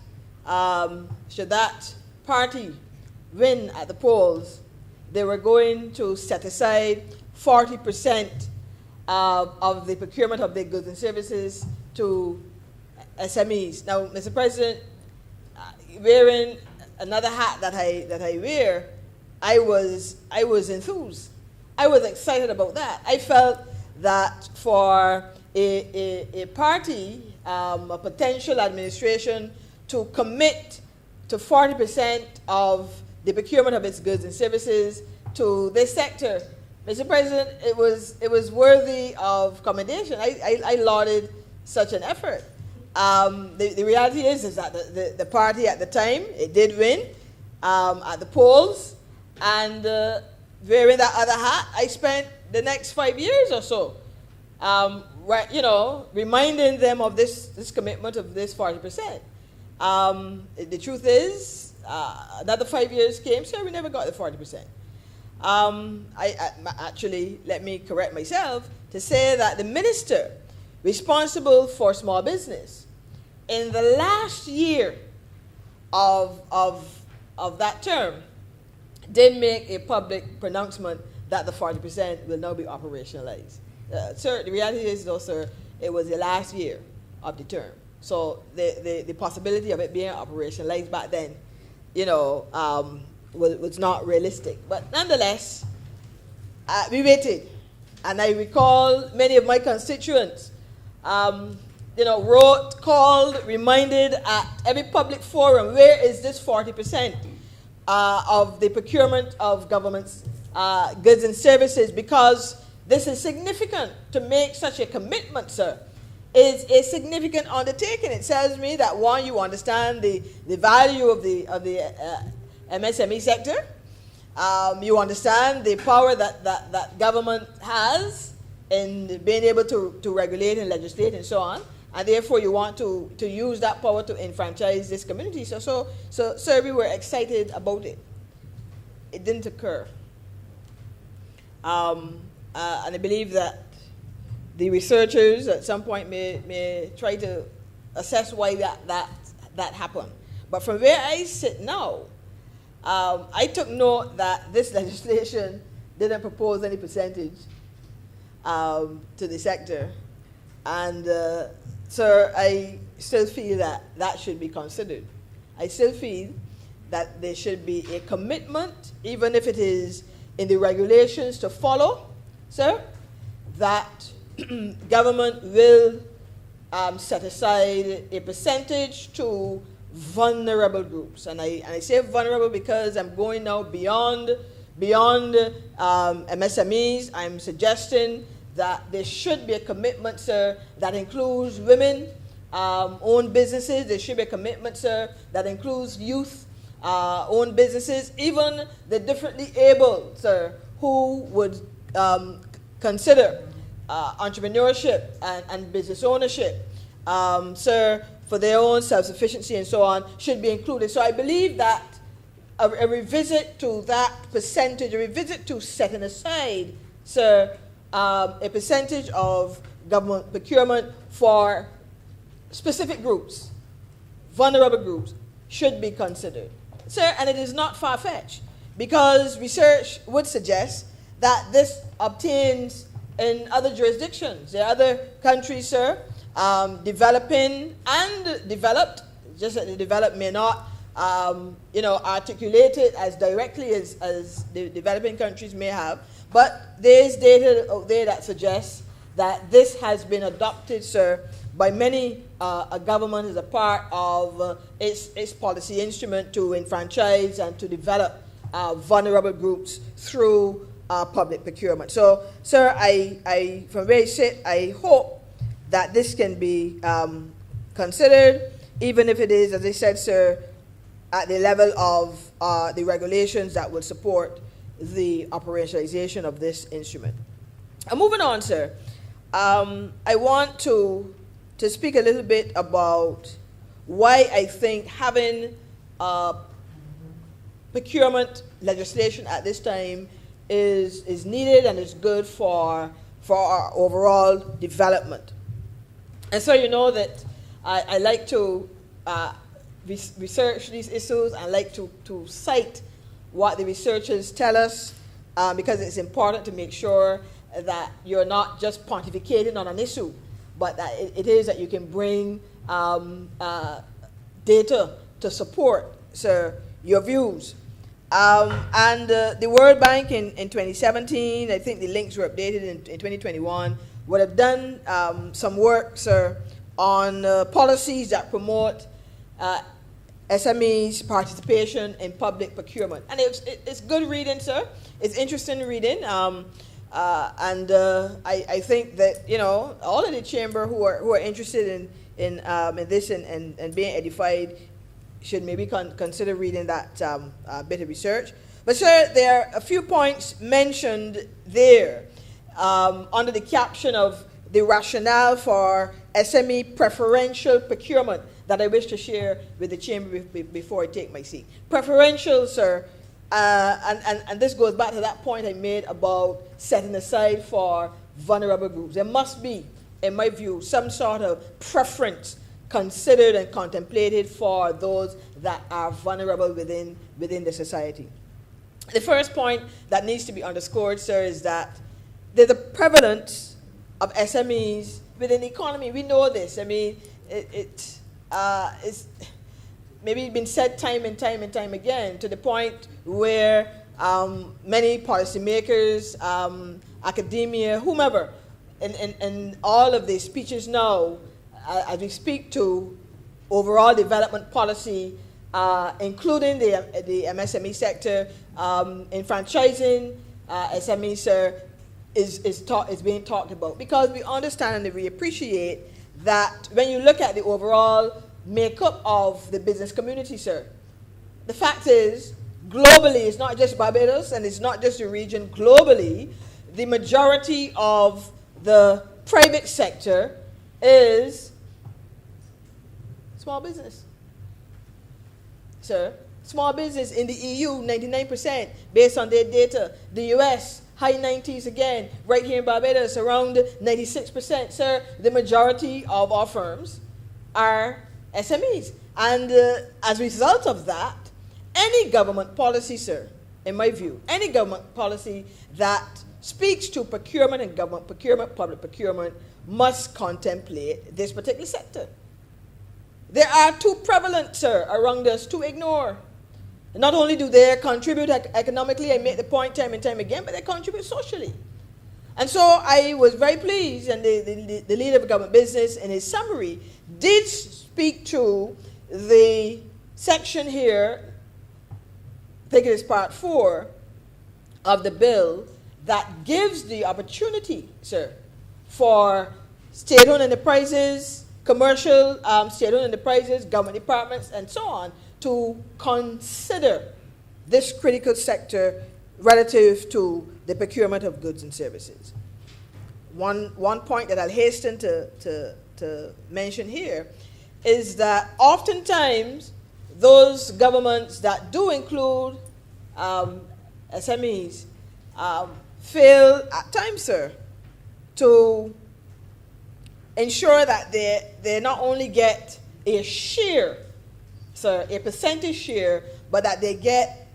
party win at the polls, they were going to set aside 40% of the procurement of their goods and services to SMEs. Now, Mr. President, wearing another hat that I wear, I was enthused. I was excited about that. I felt that for a party, a potential administration, to commit to 40% of the procurement of its goods and services to this sector, Mr. President, it was worthy of commendation. I lauded such an effort. The reality is that the party at the time, it did win at the polls, and wearing that other hat, I spent the next 5 years or so, reminding them of this commitment of this 40%. The truth is, another 5 years came, so we never got the 40%. Actually, let me correct myself to say that the minister responsible for small business in the last year of that term did make a public pronouncement that the 40% will now be operationalized. Sir, the reality is, though, sir, it was the last year of the term. So the possibility of it being operationalized back then, was not realistic. But nonetheless, we waited. And I recall many of my constituents, wrote, called, reminded at every public forum, where is this 40% of the procurement of government's goods and services? Because this is significant. To make such a commitment, sir, is a significant undertaking. It tells me that, one, you understand the value of the MSME sector. You understand the power that government has in being able to regulate and legislate and so on, and therefore you want to use that power to enfranchise this community. So, sir, we were excited about it. It didn't occur. And I believe that the researchers at some point may try to assess why that happened. But from where I sit now, I took note that this legislation didn't propose any percentage to the sector. And, sir, I still feel that should be considered. I still feel that there should be a commitment, even if it is in the regulations to follow, sir, that government will set aside a percentage to vulnerable groups. And I say vulnerable because I'm going now beyond MSMEs. I'm suggesting that there should be a commitment, sir, that includes women, owned businesses. There should be a commitment, sir, that includes youth, owned businesses, even the differently able, sir, who would consider entrepreneurship and business ownership, sir, for their own self-sufficiency and so on, should be included. So I believe that a revisit to that percentage, a revisit to setting aside, sir, a percentage of government procurement for specific groups, vulnerable groups, should be considered. Sir, and it is not far-fetched, because research would suggest that this obtains in other jurisdictions. There are other countries, sir, developing and developed, just that the developed may not, articulate it as directly as the developing countries may have. But there's data out there that suggests that this has been adopted, sir, by many governments as a part of its policy instrument to enfranchise and to develop vulnerable groups through public procurement. So, sir, I from where I sit, I hope that this can be considered, even if it is, as I said, sir, at the level of the regulations that will support the operationalization of this instrument. Moving on, sir, I want to speak a little bit about why I think having procurement legislation at this time is needed and is good for our overall development. And so you know that I like to research these issues and like to cite what the researchers tell us, because it's important to make sure that you're not just pontificating on an issue, but that it is that you can bring data to support, sir, your views. And the World Bank in 2017, I think the links were updated in 2021, would have done some work, sir, on policies that promote SMEs' participation in public procurement. And it's good reading, sir. It's interesting reading. I think that, you know, all of the chamber who are interested in this and being edified should maybe consider reading that bit of research. But sir, there are a few points mentioned there under the caption of the rationale for SME preferential procurement that I wish to share with the chamber before I take my seat. Preferential, sir, and this goes back to that point I made about setting aside for vulnerable groups. There must be, in my view, some sort of preference considered and contemplated for those that are vulnerable within the society. The first point that needs to be underscored, sir, is that there's a prevalence of SMEs within the economy. We know this. I mean, it's maybe been said time and time again, to the point where many policymakers, academia, whomever, in all of these speeches now, as we speak to overall development policy, including the MSME sector, enfranchising SMEs, sir, is being talked about, because we understand and we appreciate that when you look at the overall makeup of the business community, sir, the fact is, globally, it's not just Barbados and it's not just the region. Globally, the majority of the private sector is small business. Sir, small business in the EU, 99%, based on their data. The US, high 90s again. Right here in Barbados, around 96%. Sir, the majority of our firms are SMEs. And as a result of that, any government policy, sir, in my view, any government policy that speaks to procurement and government procurement, public procurement, must contemplate this particular sector. They are too prevalent, sir, around us to ignore. Not only do they contribute economically, I make the point time and time again, but they contribute socially. And so I was very pleased, and the leader of government business in his summary did speak to the section here, I think it is part 4 of the bill, that gives the opportunity, sir, for state-owned enterprises, commercial state-owned enterprises, government departments, and so on, to consider this critical sector relative to the procurement of goods and services. One point that I'll hasten to mention here is that oftentimes those governments that do include SMEs fail at times, sir, to ensure that they not only get a share, sir, a percentage share, but that they get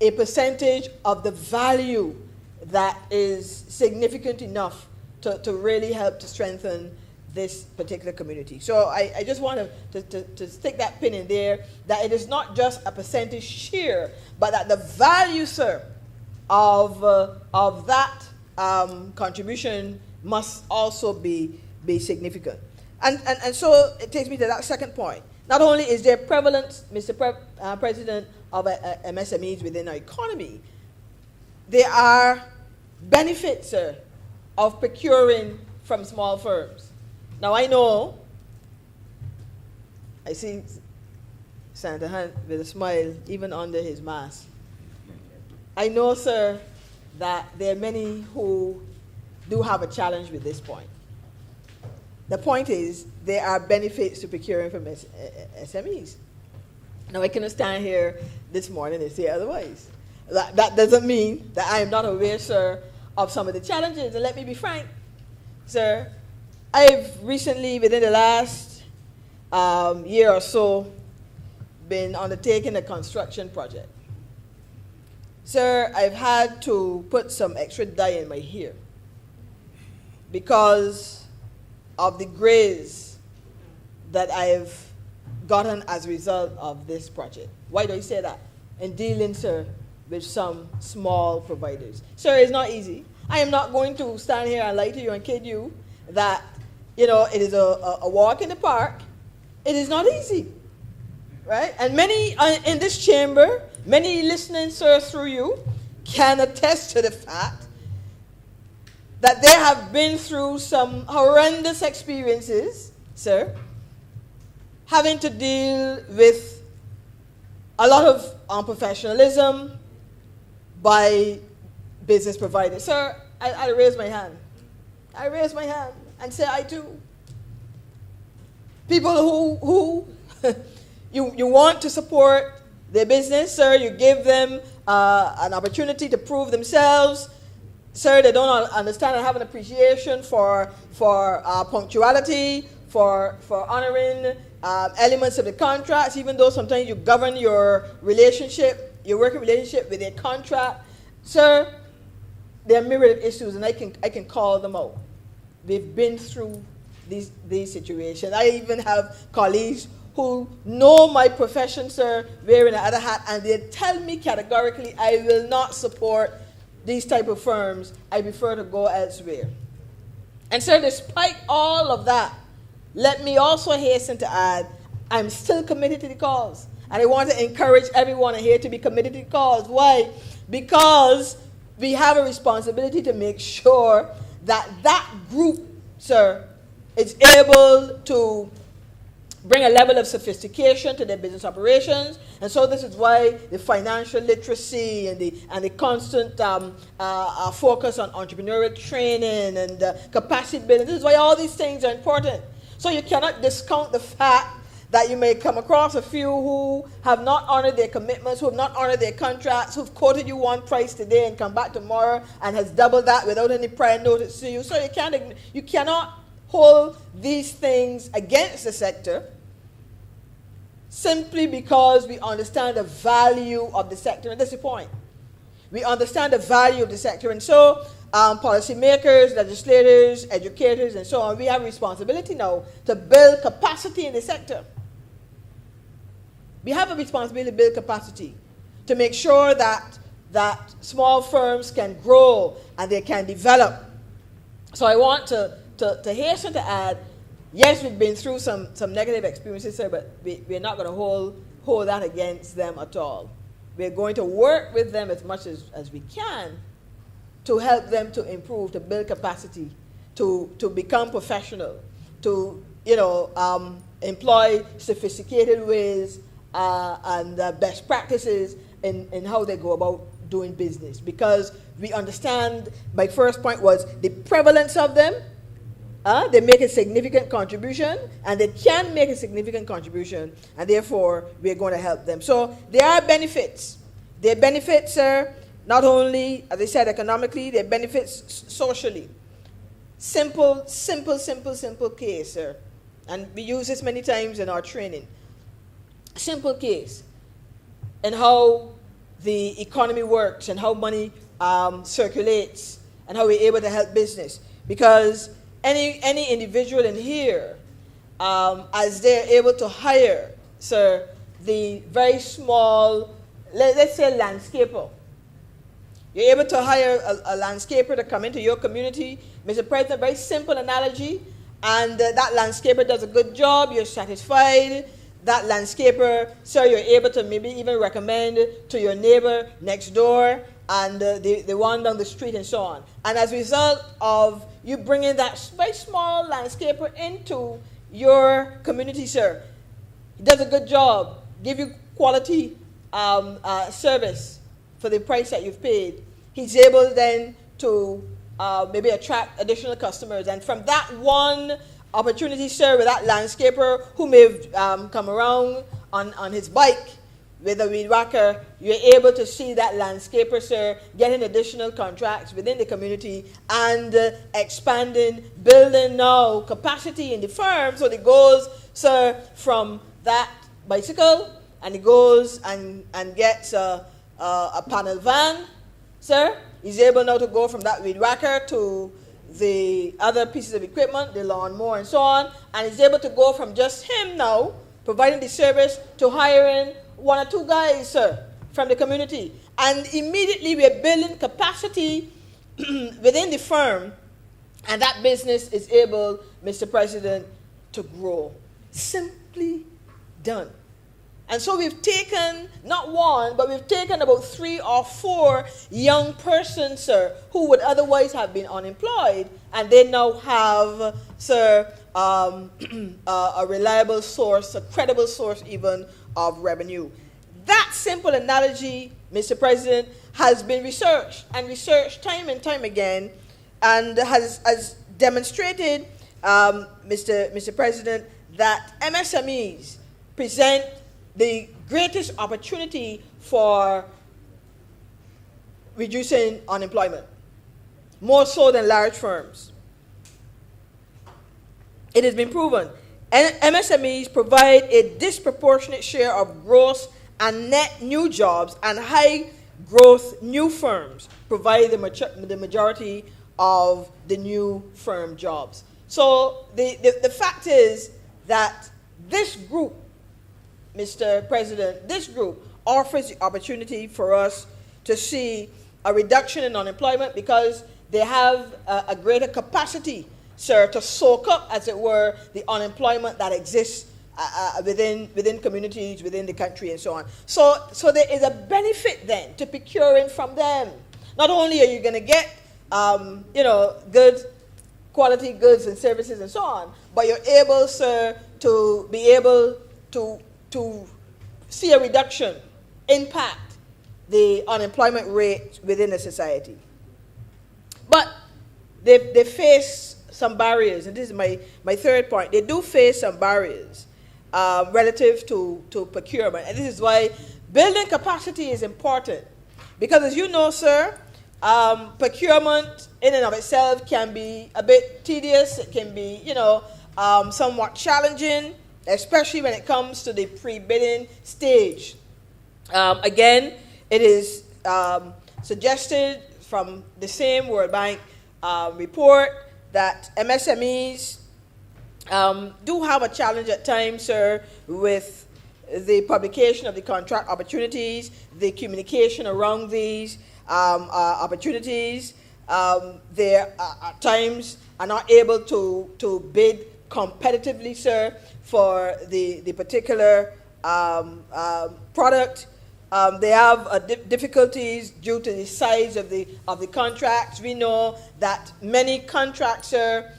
a percentage of the value that is significant enough to really help to strengthen this particular community. So I just want to stick that pin in there, that it is not just a percentage share, but that the value, sir, of that contribution must also be significant. And so it takes me to that second point. Not only is there prevalence, Mr. President, of MSMEs within our economy, there are benefits, sir, of procuring from small firms. Now I know, I see Senator Hunt with a smile even under his mask. I know, sir, that there are many who do have a challenge with this point. The point is, there are benefits to procuring from SMEs. Now, I cannot stand here this morning and say otherwise. That doesn't mean that I am not aware, sir, of some of the challenges. And let me be frank, sir, I've recently, within the last year or so, been undertaking a construction project. Sir, I've had to put some extra dye in my hair because of the graze that I've gotten as a result of this project. Why do I say that? In dealing, sir, with some small providers. Sir, it's not easy. I am not going to stand here and lie to you and kid you that, you know, it is a walk in the park. It is not easy, right? And many in this chamber, many listening, sir, through you, can attest to the fact that they have been through some horrendous experiences, sir, having to deal with a lot of unprofessionalism by business providers. Sir, I raise my hand. I raise my hand and say I too. People who you want to support their business, sir, you give them an opportunity to prove themselves. Sir, they don't understand and have an appreciation for punctuality, for honoring elements of the contracts, even though sometimes you govern your relationship, your working relationship with a contract. Sir, there are myriad of issues, and I can call them out. They've been through these situations. I even have colleagues who know my profession, sir, wearing another hat, and they tell me categorically, I will not support these type of firms. I prefer to go elsewhere. And sir, despite all of that, let me also hasten to add, I'm still committed to the cause. And I want to encourage everyone here to be committed to the cause. Why? Because we have a responsibility to make sure that that group, sir, is able to bring a level of sophistication to their business operations. And so this is why the financial literacy and the constant focus on entrepreneurial training and capacity building, this is why all these things are important. So you cannot discount the fact that you may come across a few who have not honored their commitments, who have not honored their contracts, who've quoted you one price today and come back tomorrow and has doubled that without any prior notice to you. So you cannot hold these things against the sector simply because we understand the value of the sector. And that's the point. We understand the value of the sector. And so policymakers, legislators, educators, and so on, we have a responsibility now to build capacity in the sector. We have a responsibility to build capacity, to make sure that small firms can grow and they can develop. So I want to hasten to add, yes, we've been through some negative experiences, sir, but we're not going to hold that against them at all. We're going to work with them as much as we can to help them to improve, to build capacity, to become professional, to employ sophisticated ways and best practices in how they go about doing business. Because we understand, my first point was the prevalence of them. They make a significant contribution, and they can make a significant contribution, and therefore we're going to help them. So there are benefits. There are benefits, sir, not only, as I said, economically, there are benefits socially. Simple case, sir. And we use this many times in our training. Simple case in how the economy works and how money circulates and how we're able to help business. Because any individual in here, as they're able to hire, sir, the very small, let's say landscaper. You're able to hire a landscaper to come into your community. Mr. President, very simple analogy. And that landscaper does a good job. You're satisfied. That landscaper, sir, you're able to maybe even recommend to your neighbor next door and the one down the street and so on. And as a result of you bringing that very small landscaper into your community, sir, he does a good job, give you quality service for the price that you've paid. He's able then to maybe attract additional customers. And from that one opportunity, sir, with that landscaper who may have come around on his bike with a weed whacker, you're able to see that landscaper, sir, getting additional contracts within the community and expanding, building now capacity in the firm. So it goes, sir, from that bicycle and he goes and gets a panel van, sir. He's able now to go from that weed whacker to the other pieces of equipment, the lawnmower and so on, and he's able to go from just him now providing the service to hiring 1 or 2 guys, sir, from the community. And immediately we're building capacity within the firm, and that business is able, Mr. President, to grow. Simply done. And so we've taken, not one, but we've taken about 3 or 4 young persons, sir, who would otherwise have been unemployed, and they now have, sir, a reliable source, a credible source even of revenue. That simple analogy, Mr. President, has been researched and researched time and time again, and has demonstrated, Mr. President, that MSMEs present the greatest opportunity for reducing unemployment, more so than large firms. It has been proven. MSMEs provide a disproportionate share of gross and net new jobs, and high growth new firms provide the majority of the new firm jobs. So the fact is that this group, Mr. President, this group offers the opportunity for us to see a reduction in unemployment because they have a greater capacity, sir, to soak up, as it were, the unemployment that exists within communities, within the country, and so on. So there is a benefit then to procuring from them. Not only are you going to get, good quality goods and services and so on, but you're able, sir, to be able to see a reduction, impact the unemployment rate within the society. But they face some barriers, and this is my third point. They do face some barriers relative to procurement, and this is why building capacity is important. Because as you know, sir, procurement in and of itself can be a bit tedious. It can be, somewhat challenging, especially when it comes to the pre-bidding stage. Again, it is suggested from the same World Bank report that MSMEs do have a challenge at times, sir, with the publication of the contract opportunities, the communication around these opportunities. They at times are not able to bid competitively, sir, for the particular product. They have difficulties due to the size of the contracts. We know that many contracts, sir,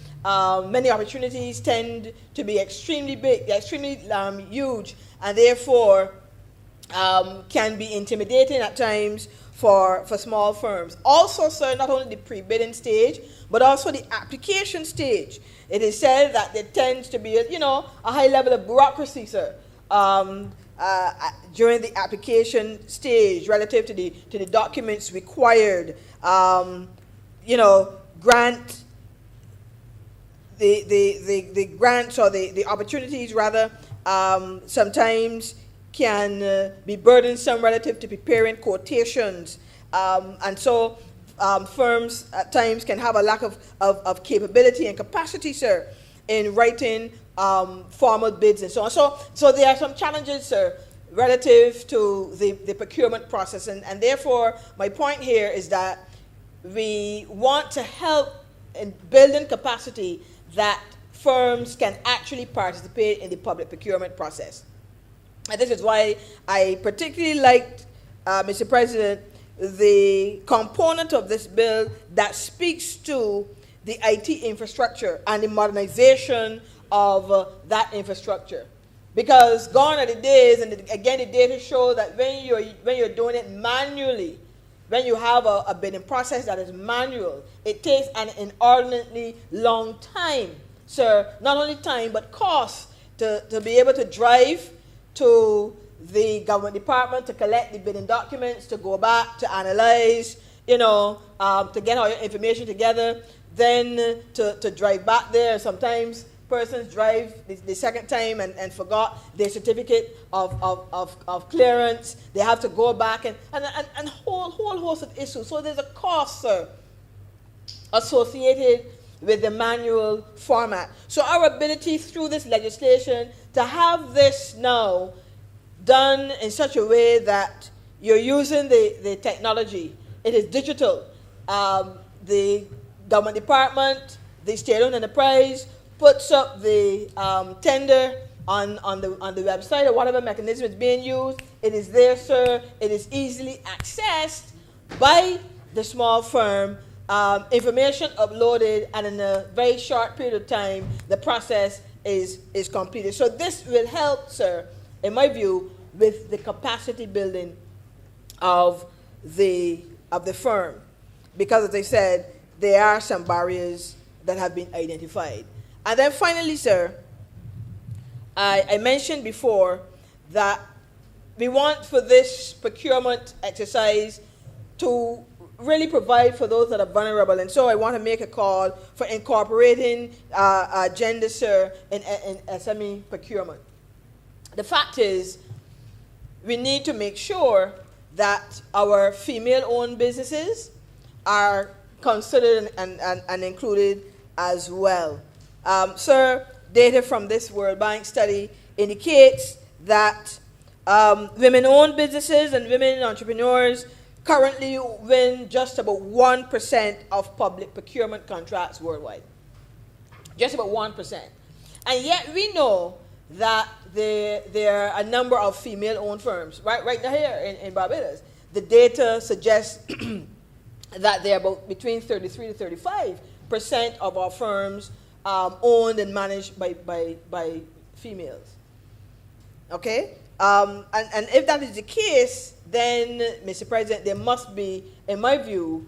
many opportunities tend to be extremely big, extremely huge, and therefore can be intimidating at times for small firms. Also, sir, not only the pre-bidding stage, but also the application stage. It is said that there tends to be, a high level of bureaucracy, sir, during the application stage relative to the documents required. Grant the grants or the opportunities rather sometimes can be burdensome relative to preparing quotations, and so firms at times can have a lack of capability and capacity, sir, in writing formal bids and so on. So there are some challenges, sir, relative to the procurement process, and therefore my point here is that we want to help in building capacity that firms can actually participate in the public procurement process. And this is why I particularly liked, Mr. President, the component of this bill that speaks to the IT infrastructure and the modernization of that infrastructure. Because gone are the days, and again the data show that when you're doing it manually, when you have a bidding process that is manual, it takes an inordinately long time, sir, not only time but cost to be able to drive to the government department to collect the bidding documents, to go back, to analyze, to get all your information together, then to drive back there. Sometimes persons drive the second time and forgot their certificate of clearance. They have to go back and whole host of issues. So there's a cost, sir, associated with the manual format. So our ability through this legislation to have this now done in such a way that you're using the technology, it is digital. The government department, the state-owned enterprise puts up the tender on the website or whatever mechanism is being used. It is there, sir. It is easily accessed by the small firm. Information uploaded, and in a very short period of time, the process is completed. So this will help, sir, in my view, with the capacity building of the firm, because, as I said, there are some barriers that have been identified. And then finally, sir, I mentioned before that we want for this procurement exercise to really provide for those that are vulnerable. And so I want to make a call for incorporating gender, sir, in SME procurement. The fact is, we need to make sure that our female-owned businesses are considered and included as well. Sir, data from this World Bank study indicates that women-owned businesses and women entrepreneurs currently win just about 1% of public procurement contracts worldwide. Just about 1%. And yet we know that there are a number of female-owned firms, right here in Barbados. The data suggests that they're about between 33 to 35% of our firms owned and managed by females. Okay? And if that is the case, then, Mr. President, there must be, in my view,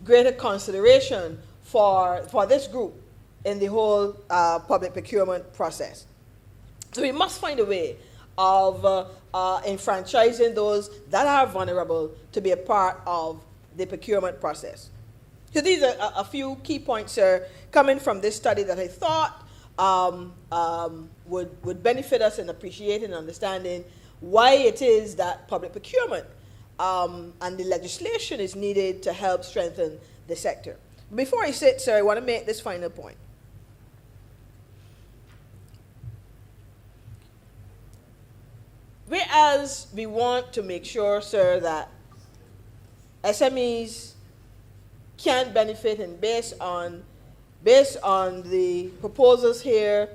greater consideration for this group in the whole public procurement process. So we must find a way of enfranchising those that are vulnerable to be a part of the procurement process. So these are a few key points, sir, coming from this study that I thought would benefit us in appreciating and understanding why it is that public procurement and the legislation is needed to help strengthen the sector. Before I sit, sir, I want to make this final point. Whereas we want to make sure, sir, that SMEs can benefit, and based on the proposals here,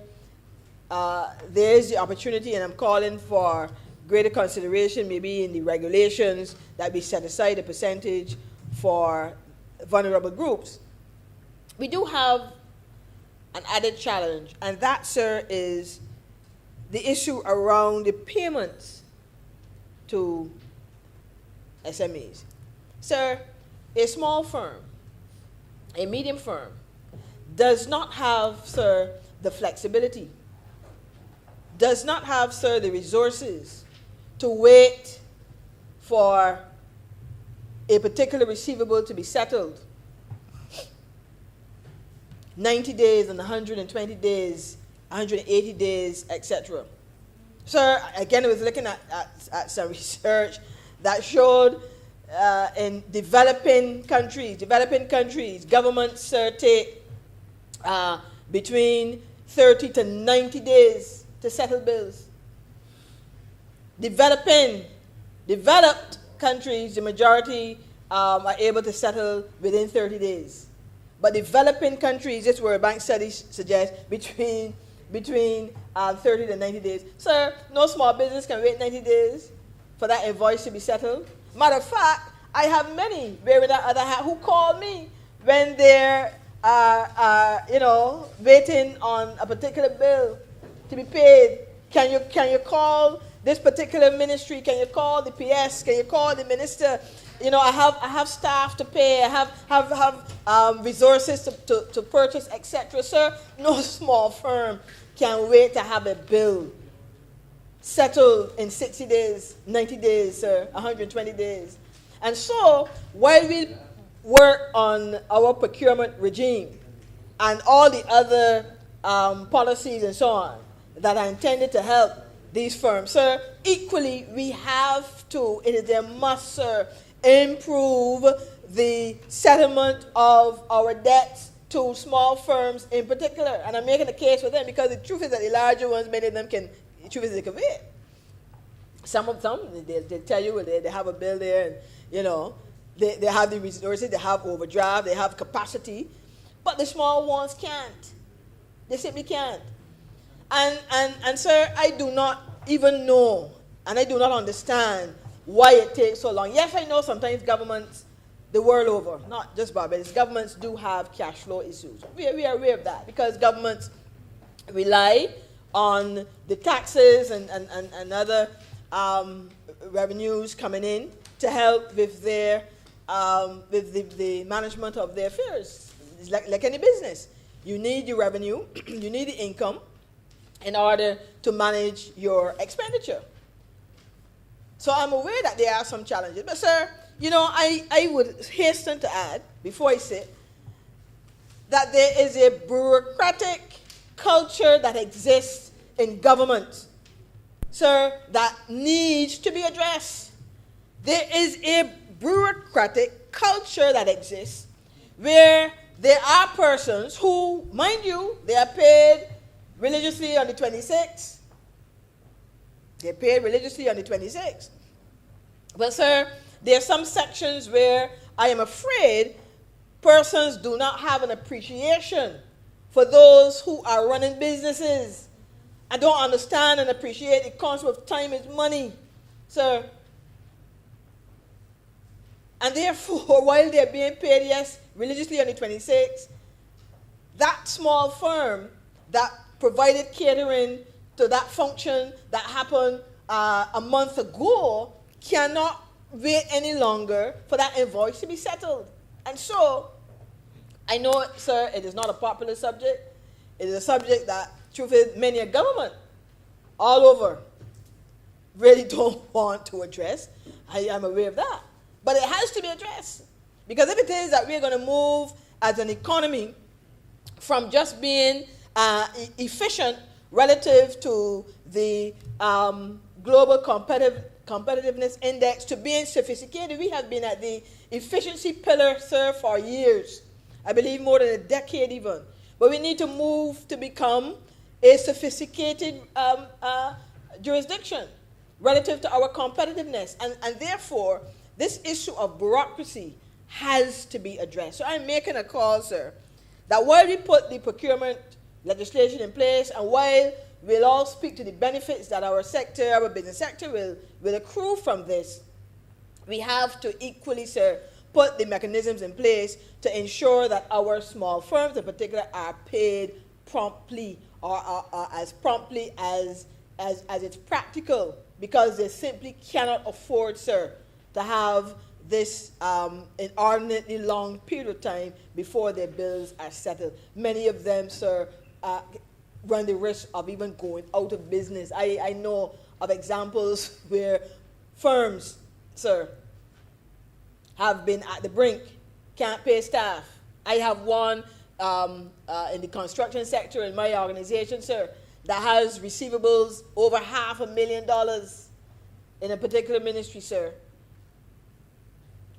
there is the opportunity, and I'm calling for greater consideration, maybe in the regulations, that we set aside a percentage for vulnerable groups. We do have an added challenge, and that, sir, is the issue around the payments to SMEs. Sir, a small firm, a medium firm, does not have, sir, the flexibility, does not have, sir, the resources to wait for a particular receivable to be settled 90 days and 120 days, 180 days, etc. Sir, again, I was looking at some research that showed in developing countries, governments, sir, take between 30 to 90 days to settle bills. Developed countries, the majority are able to settle within 30 days. But developing countries, this World Bank studies suggest between 30 to 90 days. Sir, no small business can wait 90 days for that invoice to be settled. Matter of fact, I have many wearing that other hat who call me when they're waiting on a particular bill to be paid. Can you call this particular ministry? Can you call the PS? Can you call the minister? You know, I have staff to pay. I have resources to purchase, etc. Sir, no small firm can wait to have a bill settled in 60 days, 90 days, sir, 120 days. And so, while we work on our procurement regime and all the other policies and so on that are intended to help these firms. Sir, equally, we have to, it is a must, sir, improve the settlement of our debts to small firms in particular. And I'm making a case for them because the truth is that the larger ones, many of them can, the truth is they can pay. Some of them, they tell you they have a bill there and, you know, they have the resources, they have overdraft, they have capacity, but the small ones can't. They simply can't. And sir, I do not even know, and I do not understand why it takes so long. Yes, I know sometimes governments, the world over, not just Barbados, governments do have cash flow issues. We are aware of that because governments rely on the taxes and other revenues coming in to help with their with the management of their affairs. It's like any business. You need the revenue, you need the income in order to manage your expenditure. So I'm aware that there are some challenges. But sir, you know, I would hasten to add, before I say, that there is a bureaucratic culture that exists in government, sir, that needs to be addressed. There is a bureaucratic culture that exists where there are persons who, mind you, they are paid religiously on the 26th. They're paid religiously on the 26th. But sir, there are some sections where I am afraid persons do not have an appreciation for those who are running businesses. I don't understand and appreciate the concept of time is money, sir. And therefore, while they're being paid, yes, religiously on the 26th, that small firm that provided catering to that function that happened a month ago cannot wait any longer for that invoice to be settled. And so, I know, sir, it is not a popular subject. It is a subject that, truth is, many a government all over really don't want to address. I am aware of that. But it has to be addressed. Because if it is that we're going to move as an economy from just being efficient relative to the global competitiveness index to being sophisticated, we have been at the efficiency pillar, sir, for years. I believe more than a decade even. But we need to move to become a sophisticated jurisdiction relative to our competitiveness. And therefore, this issue of bureaucracy has to be addressed. So I'm making a call, sir, that while we put the procurement legislation in place and while we'll all speak to the benefits that our sector, our business sector will accrue from this, we have to equally, sir, put the mechanisms in place to ensure that our small firms in particular are paid promptly or as promptly as it's practical, because they simply cannot afford, sir, to have this inordinately long period of time before their bills are settled. Many of them, sir, run the risk of even going out of business. I know of examples where firms, sir, have been at the brink, can't pay staff. I have one in the construction sector in my organization, sir, that has receivables over $500,000 in a particular ministry, sir.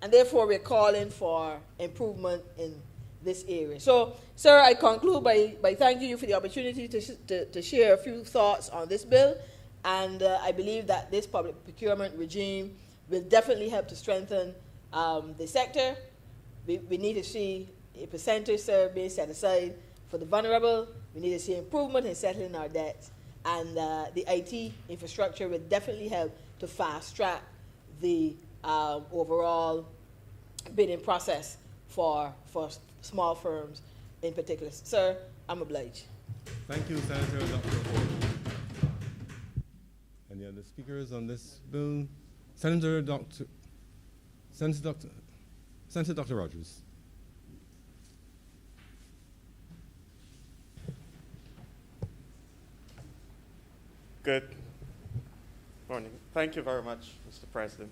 And therefore, we're calling for improvement in this area. So, sir, I conclude by thanking you for the opportunity to share a few thoughts on this bill. And I believe that this public procurement regime will definitely help to strengthen the sector. We need to see a percentage, sir, being set aside for the vulnerable. We need to see improvement in settling our debts. And the IT infrastructure will definitely help to fast track the overall bidding process for small firms in particular. Sir, I'm obliged. Thank you, Senator Dr. Ford. Any other speakers on this bill? Senator Dr. Rogers. Good morning. Thank you very much, Mr. President.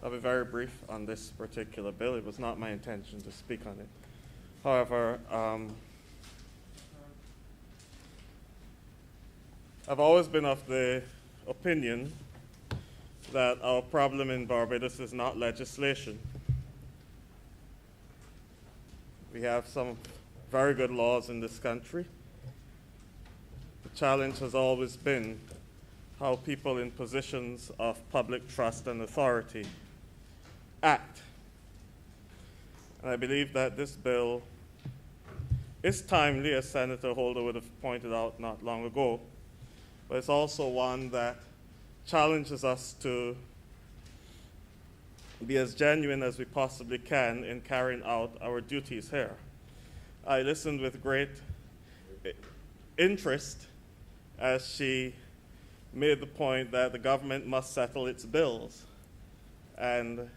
I'll be very brief on this particular bill. It was not my intention to speak on it. However, I've always been of the opinion that our problem in Barbados is not legislation. We have some very good laws in this country. The challenge has always been how people in positions of public trust and authority act. And I believe that this bill is timely, as Senator Holder would have pointed out not long ago, but it's also one that challenges us to be as genuine as we possibly can in carrying out our duties here. I listened with great interest as she made the point that the government must settle its bills, and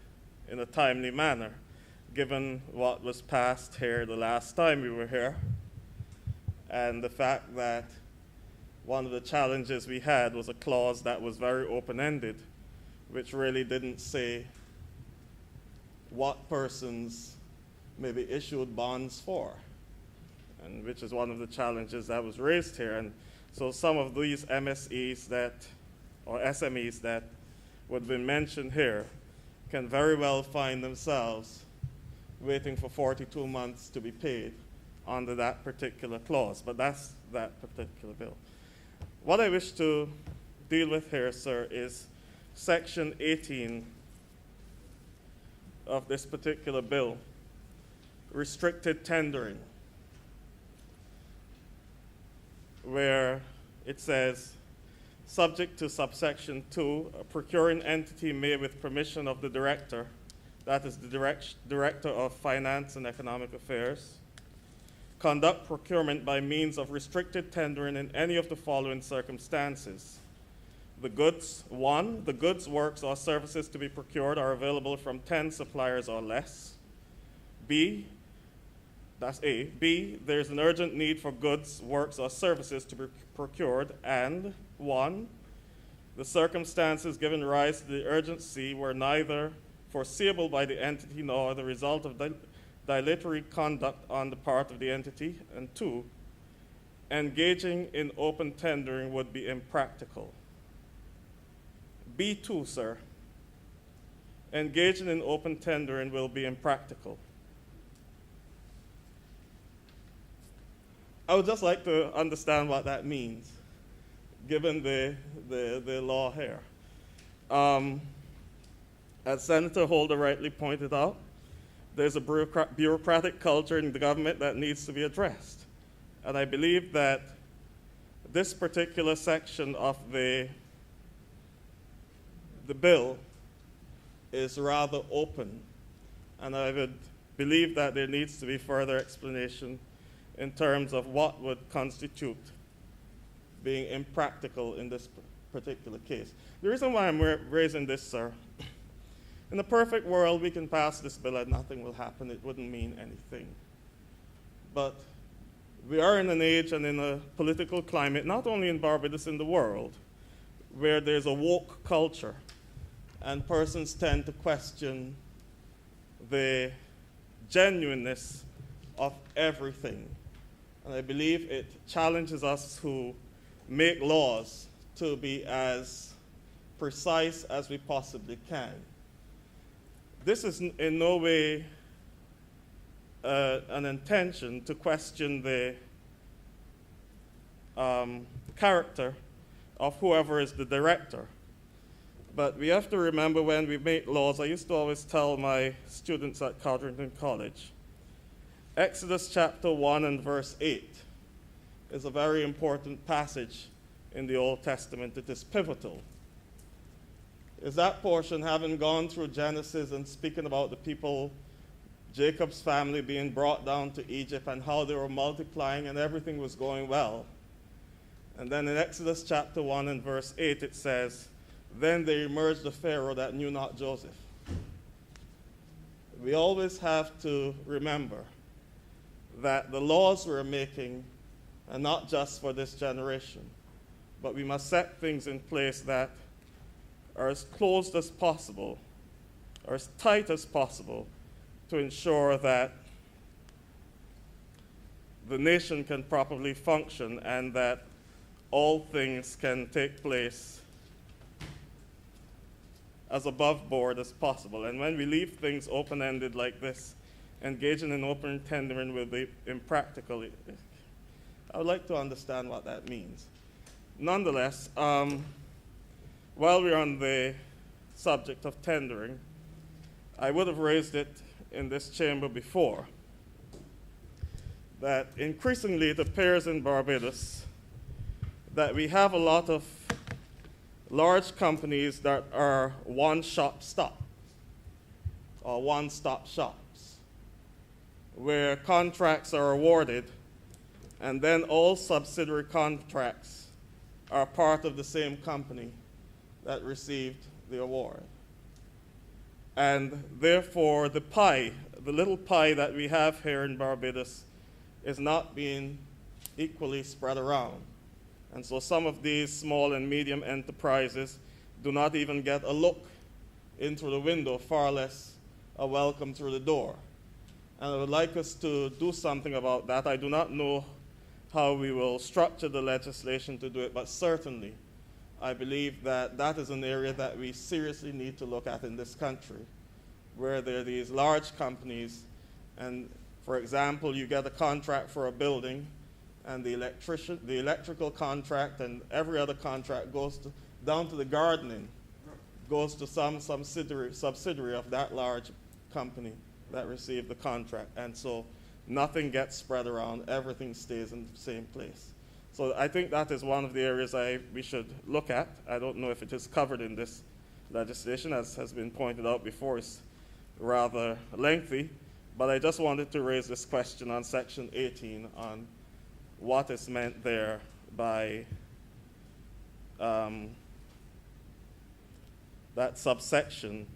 in a timely manner, given what was passed here the last time we were here, and the fact that one of the challenges we had was a clause that was very open-ended, which really didn't say what persons may be issued bonds for, and which is one of the challenges that was raised here. And so some of these MSEs or SMEs that would have been mentioned here can very well find themselves waiting for 42 months to be paid under that particular clause, but that's that particular bill. What I wish to deal with here, sir, is Section 18 of this particular bill, restricted tendering, where it says, subject to subsection 2, a procuring entity may, with permission of the director, that is the Director of Finance and Economic Affairs, conduct procurement by means of restricted tendering in any of the following circumstances. The goods, 1, the goods, works, or services to be procured are available from 10 suppliers or less. B, that's A. B, there's an urgent need for goods, works, or services to be procured, and 1, the circumstances giving rise to the urgency were neither foreseeable by the entity nor the result of dilatory conduct on the part of the entity, and 2, engaging in open tendering would be impractical. B2, sir, engaging in open tendering will be impractical. I would just like to understand what that means, given the law here. As Senator Holder rightly pointed out, there's a bureaucratic culture in the government that needs to be addressed. And I believe that this particular section of the bill is rather open. And I would believe that there needs to be further explanation in terms of what would constitute being impractical in this particular case. The reason why I'm raising this, sir, in a perfect world, we can pass this bill and nothing will happen. It wouldn't mean anything. But we are in an age and in a political climate, not only in Barbados, in the world, where there's a woke culture and persons tend to question the genuineness of everything. And I believe it challenges us who make laws to be as precise as we possibly can. This is in no way an intention to question the character of whoever is the director. But we have to remember when we make laws, I used to always tell my students at Codrington College, Exodus chapter 1 and verse 8 is a very important passage in the Old Testament. It is pivotal. Is that portion, having gone through Genesis and speaking about the people, Jacob's family being brought down to Egypt and how they were multiplying and everything was going well. And then in Exodus chapter 1 and verse 8 it says, then there emerged a Pharaoh that knew not Joseph. We always have to remember that the laws we're making are not just for this generation, but we must set things in place that are as closed as possible, or as tight as possible, to ensure that the nation can properly function and that all things can take place as above board as possible. And when we leave things open-ended like this, engaging in open tendering will be impractical. I would like to understand what that means. Nonetheless, while we're on the subject of tendering, I would have raised it in this chamber before, that increasingly it appears in Barbados that we have a lot of large companies that are one-stop or one-stop shops, where contracts are awarded and then all subsidiary contracts are part of the same company that received the award. And therefore, the pie, the little pie that we have here in Barbados, is not being equally spread around. And so some of these small and medium enterprises do not even get a look into the window, far less a welcome through the door. And I would like us to do something about that. I do not know how we will structure the legislation to do it, but certainly I believe that that is an area that we seriously need to look at in this country, where there are these large companies, and for example, you get a contract for a building, and the electrical contract and every other contract goes down to the gardening, goes to some subsidiary of that large company that received the contract. And so nothing gets spread around, everything stays in the same place. So I think that is one of the areas we should look at. I don't know if it is covered in this legislation, as has been pointed out before, it's rather lengthy, but I just wanted to raise this question on Section 18 on what is meant there by that subsection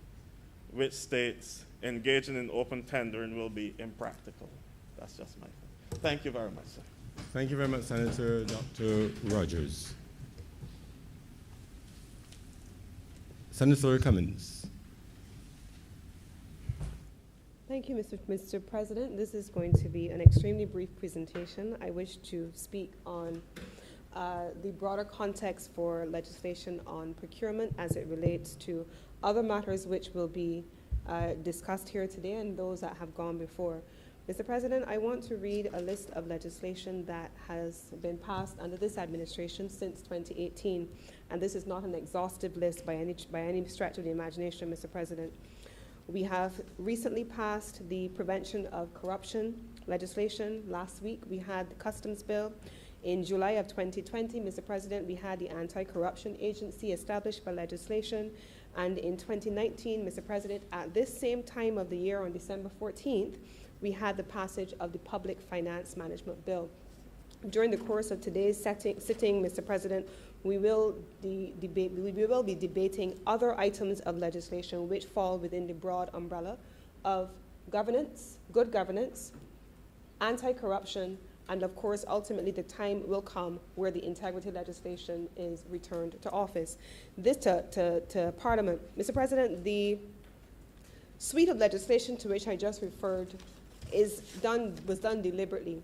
which states engaging in open tendering will be impractical. That's just my thing. Thank you very much, sir. Thank you very much, Senator Dr. Rogers. Senator Cummins. Thank you, Mr. President. This is going to be an extremely brief presentation. I wish to speak on the broader context for legislation on procurement as it relates to other matters which will be discussed here today and those that have gone before. Mr. President, I want to read a list of legislation that has been passed under this administration since 2018, and this is not an exhaustive list by any stretch of the imagination, Mr. President. We have recently passed the Prevention of Corruption legislation. Last week, we had the Customs Bill. In July of 2020, Mr. President, we had the Anti-Corruption Agency established by legislation. And in 2019, Mr. President, at this same time of the year, on December 14th, we had the passage of the Public Finance Management Bill. During the course of today's sitting, Mr. President, we will be debating other items of legislation which fall within the broad umbrella of governance, good governance, anti-corruption, and of course, ultimately, the time will come where the integrity legislation is returned to office. This to Parliament. Mr. President, the suite of legislation to which I just referred was done deliberately.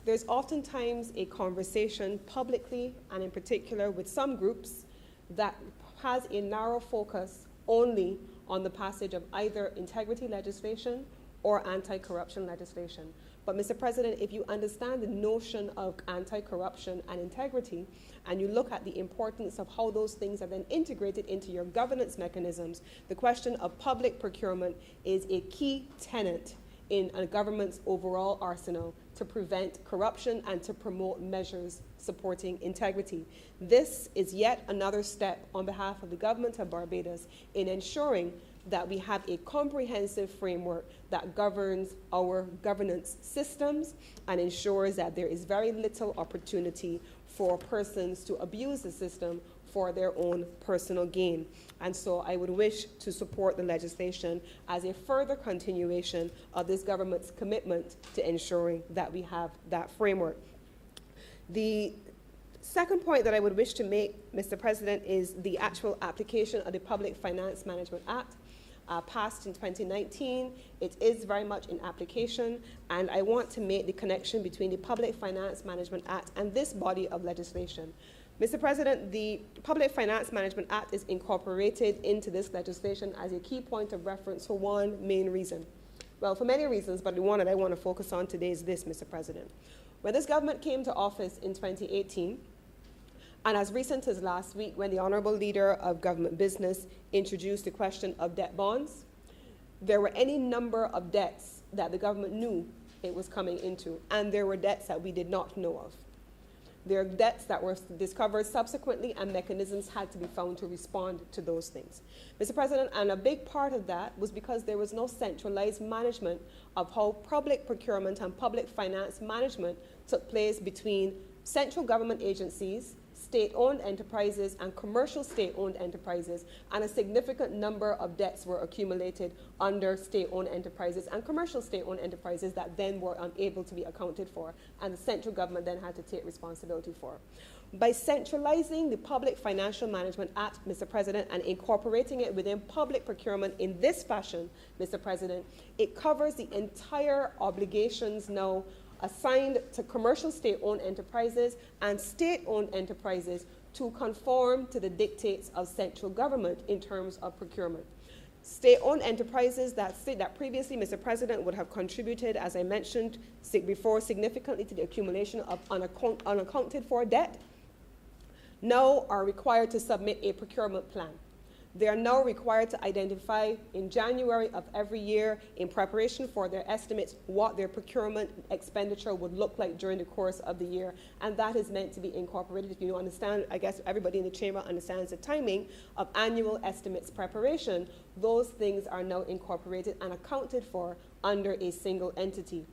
There's oftentimes a conversation publicly and in particular with some groups that has a narrow focus only on the passage of either integrity legislation or anti-corruption legislation. But Mr. President, if you understand the notion of anti-corruption and integrity, and you look at the importance of how those things are then integrated into your governance mechanisms, the question of public procurement is a key tenet in a government's overall arsenal to prevent corruption and to promote measures supporting integrity. This is yet another step on behalf of the government of Barbados in ensuring that we have a comprehensive framework that governs our governance systems and ensures that there is very little opportunity for persons to abuse the system for their own personal gain. And so I would wish to support the legislation as a further continuation of this government's commitment to ensuring that we have that framework. The second point that I would wish to make, Mr. President, is the actual application of the Public Finance Management Act. Passed in 2019. It is very much in application, and I want to make the connection between the Public Finance Management Act and this body of legislation. Mr. President, the Public Finance Management Act is incorporated into this legislation as a key point of reference for one main reason. Well, for many reasons, but the one that I want to focus on today is this, Mr. President. When this government came to office in 2018, and as recent as last week, when the Honorable Leader of Government Business introduced the question of debt bonds, there were any number of debts that the government knew it was coming into, and there were debts that we did not know of. There are debts that were discovered subsequently, and mechanisms had to be found to respond to those things. Mr. President, and a big part of that was because there was no centralized management of how public procurement and public finance management took place between central government agencies, state-owned enterprises, and commercial state-owned enterprises, and a significant number of debts were accumulated under state-owned enterprises and commercial state-owned enterprises that then were unable to be accounted for, and the central government then had to take responsibility for. By centralizing the Public Financial Management Act, Mr. President, and incorporating it within public procurement in this fashion, Mr. President, it covers the entire obligations now assigned to commercial state-owned enterprises and state-owned enterprises to conform to the dictates of central government in terms of procurement. State-owned enterprises that previously, Mr. President, would have contributed, as I mentioned before, significantly to the accumulation of unaccounted for debt, now are required to submit a procurement plan. They are now required to identify in January of every year, in preparation for their estimates, what their procurement expenditure would look like during the course of the year. And that is meant to be incorporated. If you understand, I guess everybody in the chamber understands the timing of annual estimates preparation. Those things are now incorporated and accounted for under a single entity.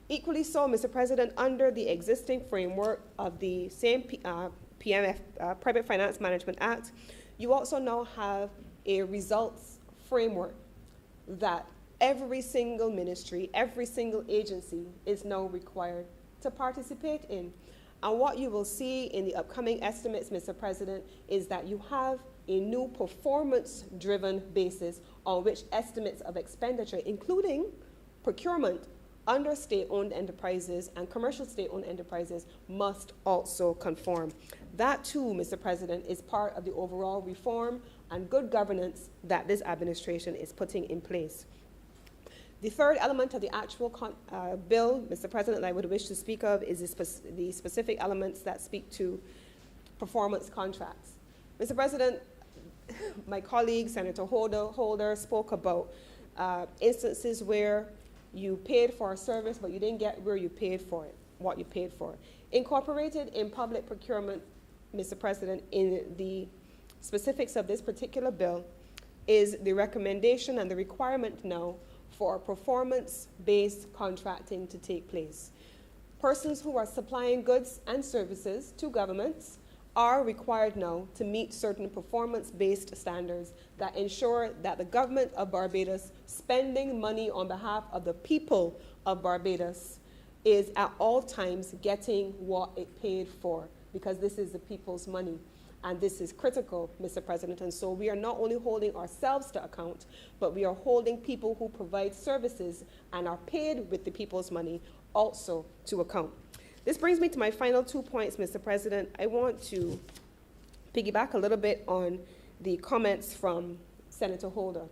Equally so, Mr. President, under the existing framework of the same PMF, Private Finance Management Act, you also now have a results framework that every single ministry, every single agency is now required to participate in. And what you will see in the upcoming estimates, Mr. President, is that you have a new performance-driven basis on which estimates of expenditure, including procurement under state-owned enterprises and commercial state-owned enterprises, must also conform. That too, Mr. President, is part of the overall reform and good governance that this administration is putting in place. The third element of the actual bill, Mr. President, that I would wish to speak of is the specific elements that speak to performance contracts. Mr. President, my colleague, Senator Holder, spoke about instances where you paid for a service, but you didn't get where you paid for it, what you paid for. Incorporated in public procurement, Mr. President, in the specifics of this particular bill is the recommendation and the requirement now for performance-based contracting to take place. Persons who are supplying goods and services to governments are required now to meet certain performance-based standards that ensure that the government of Barbados spending money on behalf of the people of Barbados is at all times getting what it paid for, because this is the people's money. And this is critical, Mr. President. And so we are not only holding ourselves to account, but we are holding people who provide services and are paid with the people's money also to account. This brings me to my final 2 points, Mr. President. I want to piggyback a little bit on the comments from Senator Holder.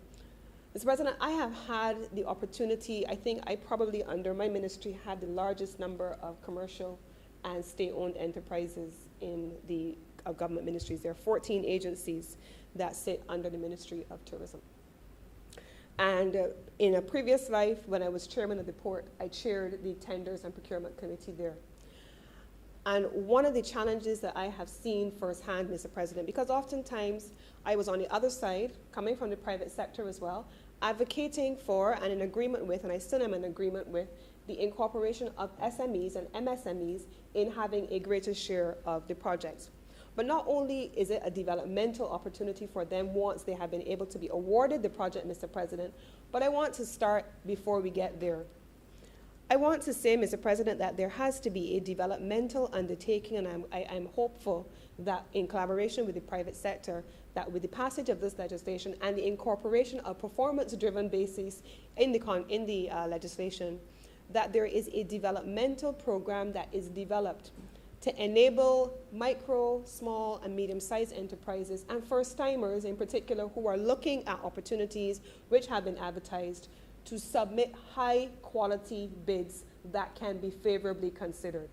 Mr. President, I have had the opportunity, I think I probably under my ministry had the largest number of commercial and state-owned enterprises in the government ministries. There are 14 agencies that sit under the Ministry of Tourism. And in a previous life, when I was chairman of the port, I chaired the Tenders and Procurement Committee there. And one of the challenges that I have seen firsthand, Mr. President, because oftentimes I was on the other side, coming from the private sector as well, advocating for and in agreement with, and I still am in agreement with, the incorporation of SMEs and MSMEs in having a greater share of the projects. But not only is it a developmental opportunity for them once they have been able to be awarded the project, Mr. President, but I want to start before we get there. I want to say, Mr. President, that there has to be a developmental undertaking, and I'm hopeful that in collaboration with the private sector, that with the passage of this legislation and the incorporation of performance-driven basis in the legislation, that there is a developmental program that is developed to enable micro, small, and medium-sized enterprises and first-timers in particular who are looking at opportunities which have been advertised to submit high-quality bids that can be favorably considered.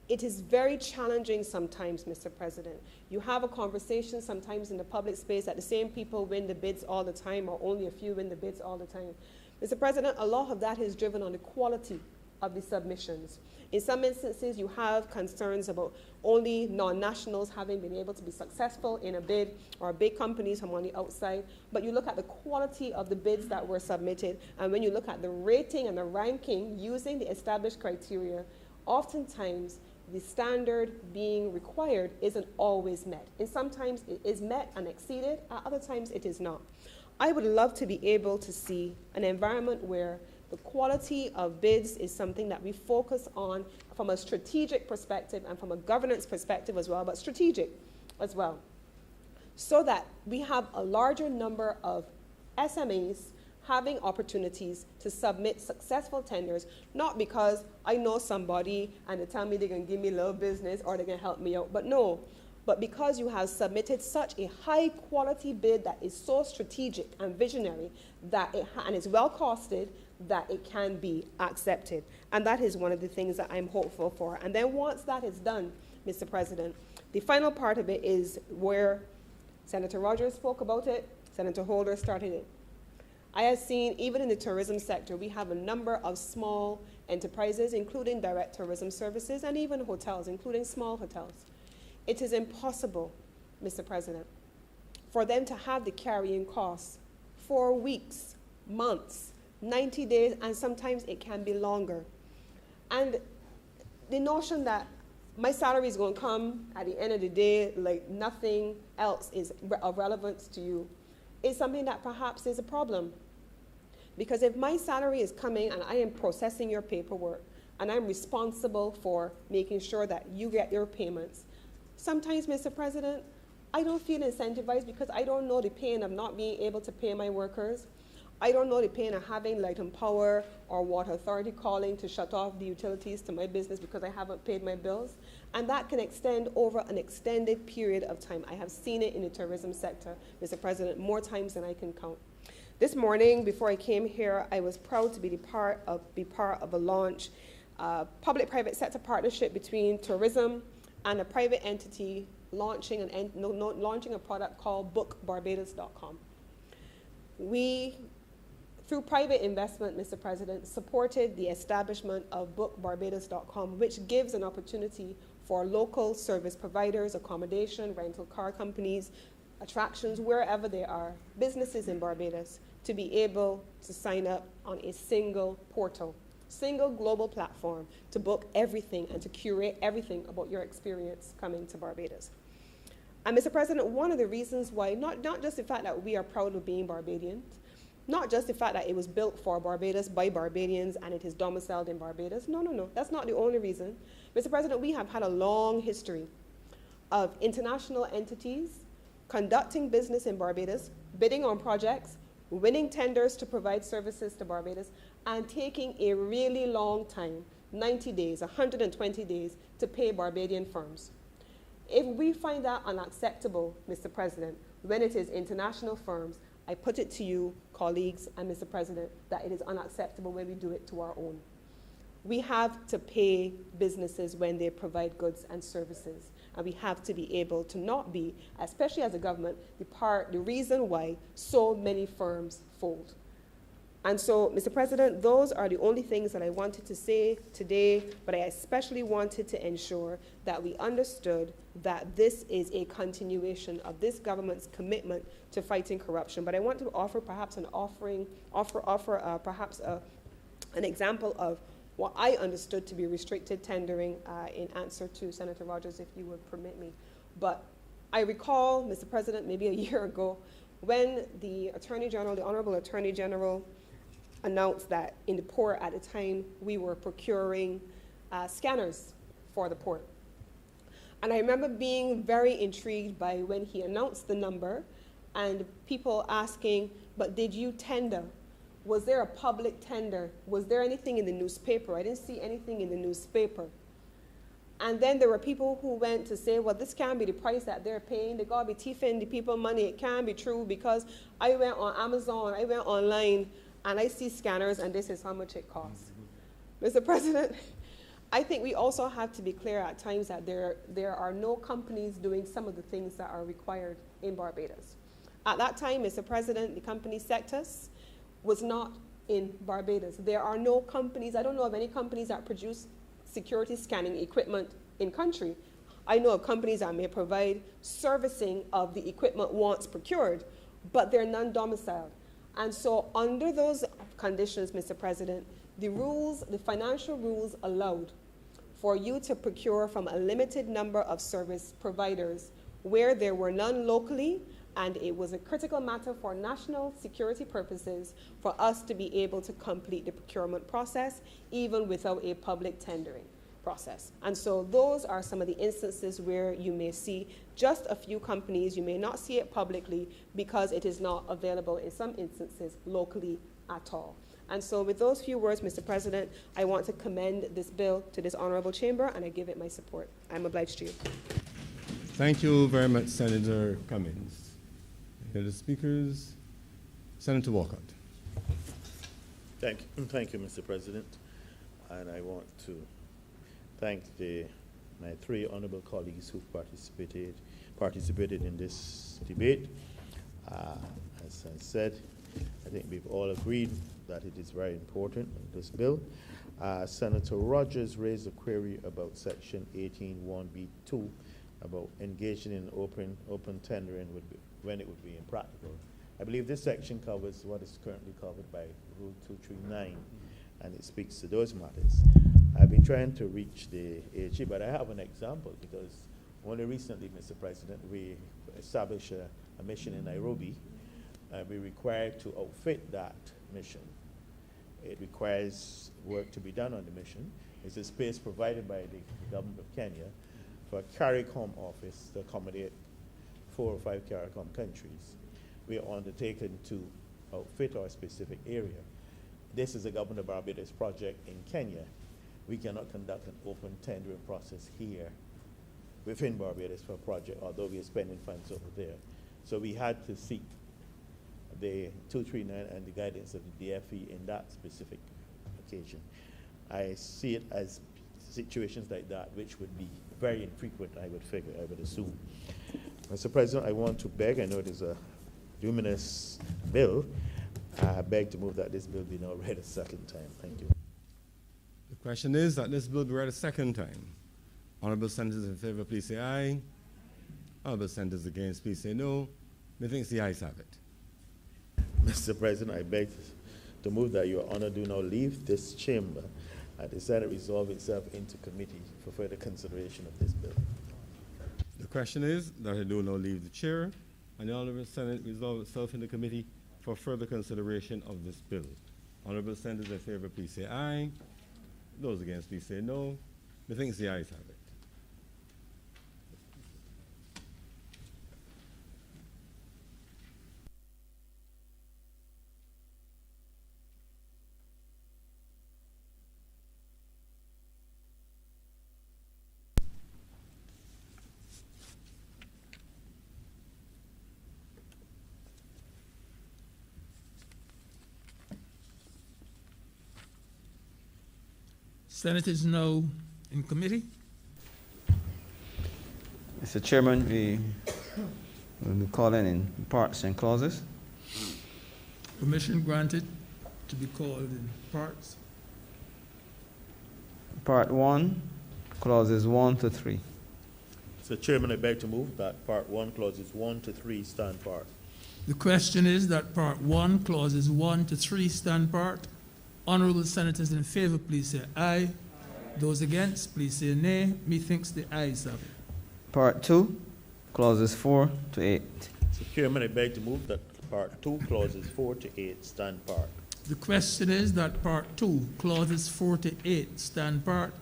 It is very challenging sometimes, Mr. President. You have a conversation sometimes in the public space that the same people win the bids all the time, or only a few win the bids all the time. Mr. President, a lot of that is driven on the quality of the submissions. In some instances, you have concerns about only non-nationals having been able to be successful in a bid, or big companies from on the outside. But you look at the quality of the bids that were submitted, and when you look at the rating and the ranking using the established criteria, oftentimes the standard being required isn't always met. And sometimes it is met and exceeded, at other times it is not. I would love to be able to see an environment where the quality of bids is something that we focus on from a strategic perspective and from a governance perspective as well, but strategic as well, so that we have a larger number of SMEs having opportunities to submit successful tenders, not because I know somebody and they tell me they're going to give me a little business or they're going to help me out, but because you have submitted such a high quality bid that is so strategic and visionary that and is well costed, that it can be accepted. And that is one of the things that I'm hopeful for. And then once that is done, Mr. President, the final part of it is where Senator Rogers spoke about it, Senator Holder started it. I have seen, even in the tourism sector, we have a number of small enterprises, including direct tourism services, and even hotels, including small hotels. It is impossible, Mr. President, for them to have the carrying costs for weeks, months, 90 days, and sometimes it can be longer. And the notion that my salary is going to come at the end of the day like nothing else is of relevance to you is something that perhaps is a problem. Because if my salary is coming and I am processing your paperwork and I'm responsible for making sure that you get your payments, sometimes, Mr. President, I don't feel incentivized because I don't know the pain of not being able to pay my workers. I don't know the pain of having Light and Power or Water Authority calling to shut off the utilities to my business because I haven't paid my bills. And that can extend over an extended period of time. I have seen it in the tourism sector, Mr. President, more times than I can count. This morning, before I came here, I was proud to be part of a launch, public-private sector partnership between tourism and a private entity launching a product called bookbarbados.com. We, through private investment, Mr. President, supported the establishment of bookbarbados.com, which gives an opportunity for local service providers, accommodation, rental car companies, attractions, wherever they are, businesses in Barbados, to be able to sign up on a single portal, single global platform to book everything and to curate everything about your experience coming to Barbados. And Mr. President, one of the reasons why, not just the fact that we are proud of being Barbadians, not just the fact that it was built for Barbados by Barbadians and it is domiciled in Barbados. No, that's not the only reason. Mr. President, we have had a long history of international entities conducting business in Barbados, bidding on projects, winning tenders to provide services to Barbados, and taking a really long time, 90 days, 120 days, to pay Barbadian firms. If we find that unacceptable, Mr. President, when it is international firms, I put it to you, colleagues and Mr. President, that it is unacceptable when we do it to our own. We have to pay businesses when they provide goods and services. And we have to be able to not be, especially as a government, the reason why so many firms fold. And so, Mr. President, those are the only things that I wanted to say today, but I especially wanted to ensure that we understood that this is a continuation of this government's commitment to fighting corruption. But I want to offer perhaps an example of what I understood to be restricted tendering in answer to Senator Rogers, if you would permit me. But I recall, Mr. President, maybe a year ago, when the Attorney General, the Honorable Attorney General, announced that in the port at the time we were procuring scanners for the port. And I remember being very intrigued by when he announced the number and people asking, but did you tender? Was there a public tender? Was there anything in the newspaper? I didn't see anything in the newspaper. And then there were people who went to say, well, this can't be the price that they're paying. They got to be thieving the people money. It can't be true because I went on Amazon, I went online, and I see scanners, and this is how much it costs. Mr. President, I think we also have to be clear at times that there are no companies doing some of the things that are required in Barbados. At that time, Mr. President, the company Sectus was not in Barbados. There are no companies, I don't know of any companies that produce security scanning equipment in country. I know of companies that may provide servicing of the equipment once procured, but they're non-domiciled. And so under those conditions, Mr. President, the rules, the financial rules allowed for you to procure from a limited number of service providers where there were none locally, and it was a critical matter for national security purposes for us to be able to complete the procurement process, even without a public tendering process. And so those are some of the instances where you may see just a few companies. You may not see it publicly because it is not available in some instances locally at all. And so with those few words, Mr. President, I want to commend this bill to this honorable chamber, and I give it my support. I'm obliged to you. Thank you very much, Senator Cummings. Any other speakers? Senator Walcott. Thank you, Mr. President. And I want to thank my three honorable colleagues who participated in this debate. As I said, I think we've all agreed that it is very important, this bill. Senator Rogers raised a query about Section 18(1)(b)(2) about engaging in open tendering when it would be impractical. I believe this section covers what is currently covered by Rule 239, and it speaks to those matters. I've been trying to reach the AG, but I have an example because only recently, Mr. President, we established a mission in Nairobi. We're required to outfit that mission. It requires work to be done on the mission. It's a space provided by the government of Kenya for a CARICOM office to accommodate 4 or 5 CARICOM countries. We are undertaken to outfit our specific area. This is a Government of Barbados project in Kenya. We cannot conduct an open tendering process here within Barbados for a project, although we are spending funds over there. So we had to seek the 239 and the guidance of the DFE in that specific occasion. I see it as situations like that which would be very infrequent, I would assume. Mr. President, I want to beg, I know it is a luminous bill, I beg to move that this bill be now read a second time. Thank you. The question is that this bill be read a second time. Honorable senators in favor, please say aye. Honorable senators against, please say no. Methinks the ayes have it. Mr. President, I beg to move that Your Honor do not leave this chamber and the Senate resolve itself into committee for further consideration of this bill. The question is that I do not leave the chair and the Honorable Senate resolve itself into committee for further consideration of this bill. Honorable senators in favor, please say aye. Those against, please say no. Methinks the ayes have it. Senators now in committee. Mr. Chairman, we will be calling in parts and clauses. Permission granted to be called in parts. Part 1, clauses 1 to 3. Mr. Chairman, I beg to move that Part 1, clauses 1 to 3 stand part. The question is that Part 1, clauses 1 to 3 stand part. Honorable senators in favor, please say aye. Those against, please say nay. Methinks the ayes have it. Part 2, clauses 4 to 8. Mr. Chairman, I beg to move that Part 2, clauses 4 to 8 stand part. The question is that Part 2, clauses 4 to 8 stand part.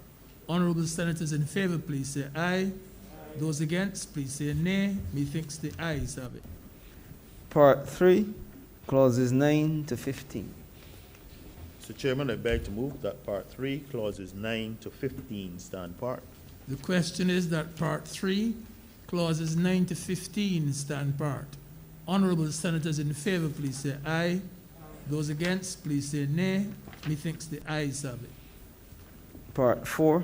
Honorable senators in favor, please say aye. Those against, please say nay. Methinks the ayes have it. Part 3, clauses 9 to 15. Mr. Chairman, I beg to move that Part 3, clauses 9 to 15 stand part. The question is that Part 3, Clauses 9 to 15 stand part. Honorable Senators in favor, please say aye. Those against, please say nay. Methinks the ayes have it. Part 4,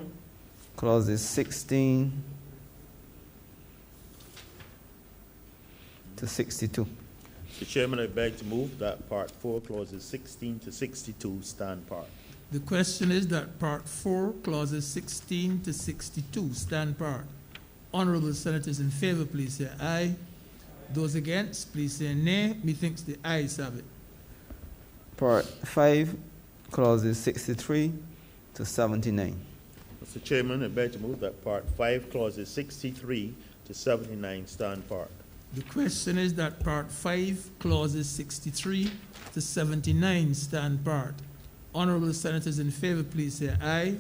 clauses 16 to 62. Mr. Chairman, I beg to move that Part 4, clauses 16 to 62 stand part. The question is that Part 4, Clauses 16 to 62 stand part. Honorable Senators in favor, please say aye. Those against, please say nay. Methinks the ayes have it. Part 5, clauses 63 to 79. Mr. Chairman, I beg to move that Part 5, clauses 63 to 79 stand part. The question is that Part 5, Clauses 63 to 79 stand part. Honorable Senators in favor, please say aye.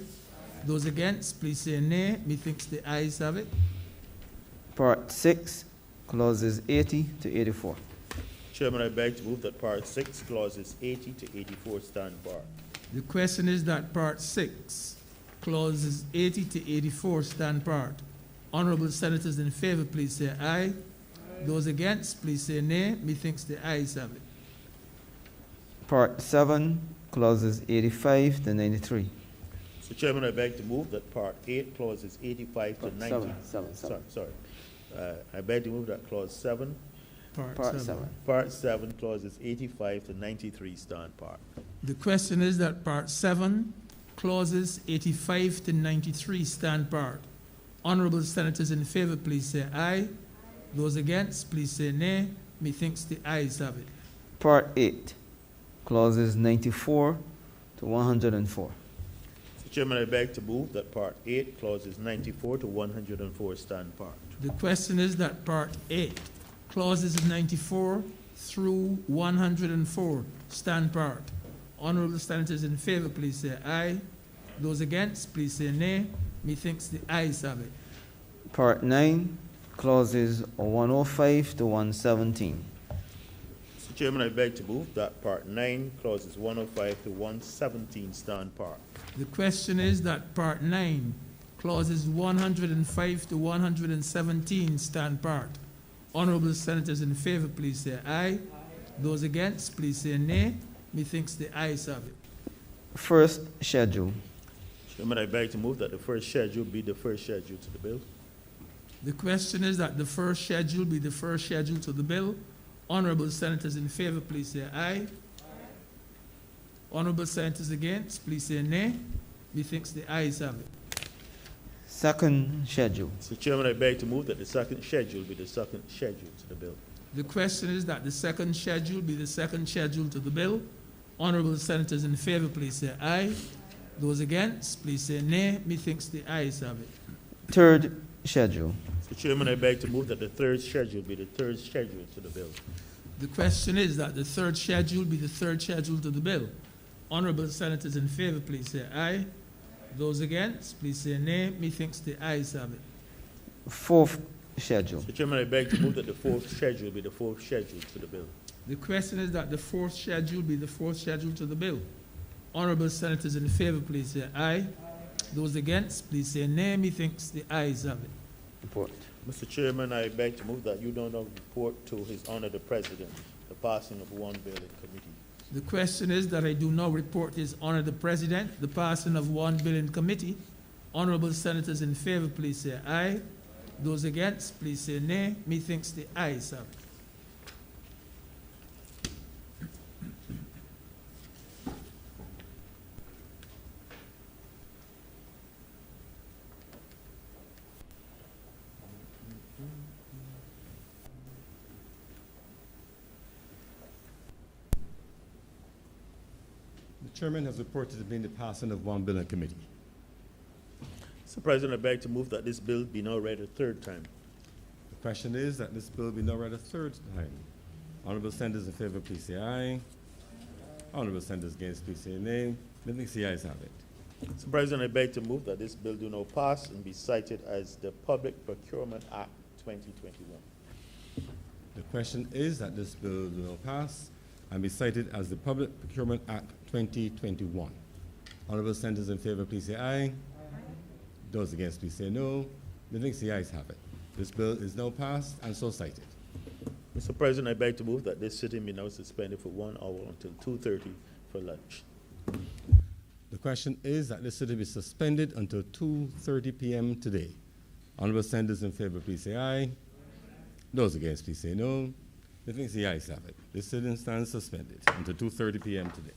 Those against, please say nay. Methinks the ayes have it. Part 6, clauses 80 to 84. Chairman, I beg to move that Part 6, clauses 80 to 84 stand part. The question is that Part 6, Clauses 80 to 84 stand part. Honorable Senators in favor, please say aye. Those against, please say nay. Methinks the ayes have it. Part 7, clauses 85 to 93. Mr. Chairman, I beg to move that Part 8, clauses 85 to 90. Sorry. I beg to move that Clause 7, Part 7. Part 7, clauses 85 to 93 stand part. The question is that Part 7, Clauses 85 to 93 stand part. Honorable Senators in favor, please say aye. Those against, please say nay. Methinks the ayes have it. Part 8, clauses 94 to 104. Mr. Chairman, I beg to move that Part 8, clauses 94 to 104 stand part. The question is that Part 8, Clauses 94 through 104 stand part. Honorable Senators in favor, please say aye. Those against, please say nay. Methinks the ayes have it. Part 9, clauses 105 to 117. Mr. Chairman, I beg to move that Part 9, clauses 105 to 117 stand part. The question is that Part 9, Clauses 105 to 117 stand part. Honorable Senators in favor, please say aye. Those against, please say nay. Methinks the ayes have it. First schedule. Chairman, I beg to move that the first schedule be the first schedule to the bill. The question is that the first schedule be the first schedule to the bill. Honorable Senators in favor, please say aye. Honorable Senators against, please say nay. Methinks the ayes have it. Second schedule. Mr. Chairman, I beg to move that the second schedule be the second schedule to the bill. The question is that the second schedule be the second schedule to the bill. Honorable Senators in favor, please say aye. Those against, please say nay. Methinks the ayes have it. Third schedule. Mr. Chairman, I beg to move that the third schedule be the third schedule to the bill. The question is that the third schedule be the third schedule to the bill. Honorable Senators in favor, please say aye. Those against, please say nay. Methinks the ayes have it. Fourth schedule. Mr. Chairman, I beg to move that the fourth schedule be the fourth schedule to the bill. The question is that the fourth schedule be the fourth schedule to the bill. Honorable Senators in favor, please say aye. Those against, please say nay. Methinks the ayes have it. Report. Mr. Chairman, I beg to move that you do not report to His Honor the President the passing of one bill in committee. The question is that I do now report to His Honor the President the passing of one bill in committee. Honorable Senators in favor, please say aye. Those against, please say nay. Methinks the ayes have it. The chairman has reported to be the passing of one bill in committee. Mr. President, I beg to move that this bill be now read a third time. The question is that this bill be now read a third time. Honorable Senators in favor, please say aye. Honorable Senators against, please say nay. Methinks the ayes have it. Mr. President, I beg to move that this bill do now pass and be cited as the Public Procurement Act 2021. The question is that this bill do now pass and be cited as the Public Procurement Act 2021. Honorable Senators in favor, please say aye. Those against, please say no. The ayes have it. This bill is now passed and so cited. Mr. President, I beg to move that this sitting be now suspended for 1 hour until 2:30 for lunch. The question is that this sitting be suspended until 2:30 p.m. today. Honorable senators in favor, please say aye. Those against, please say no. The ayes have it. This sitting stands suspended until 2:30 p.m. today.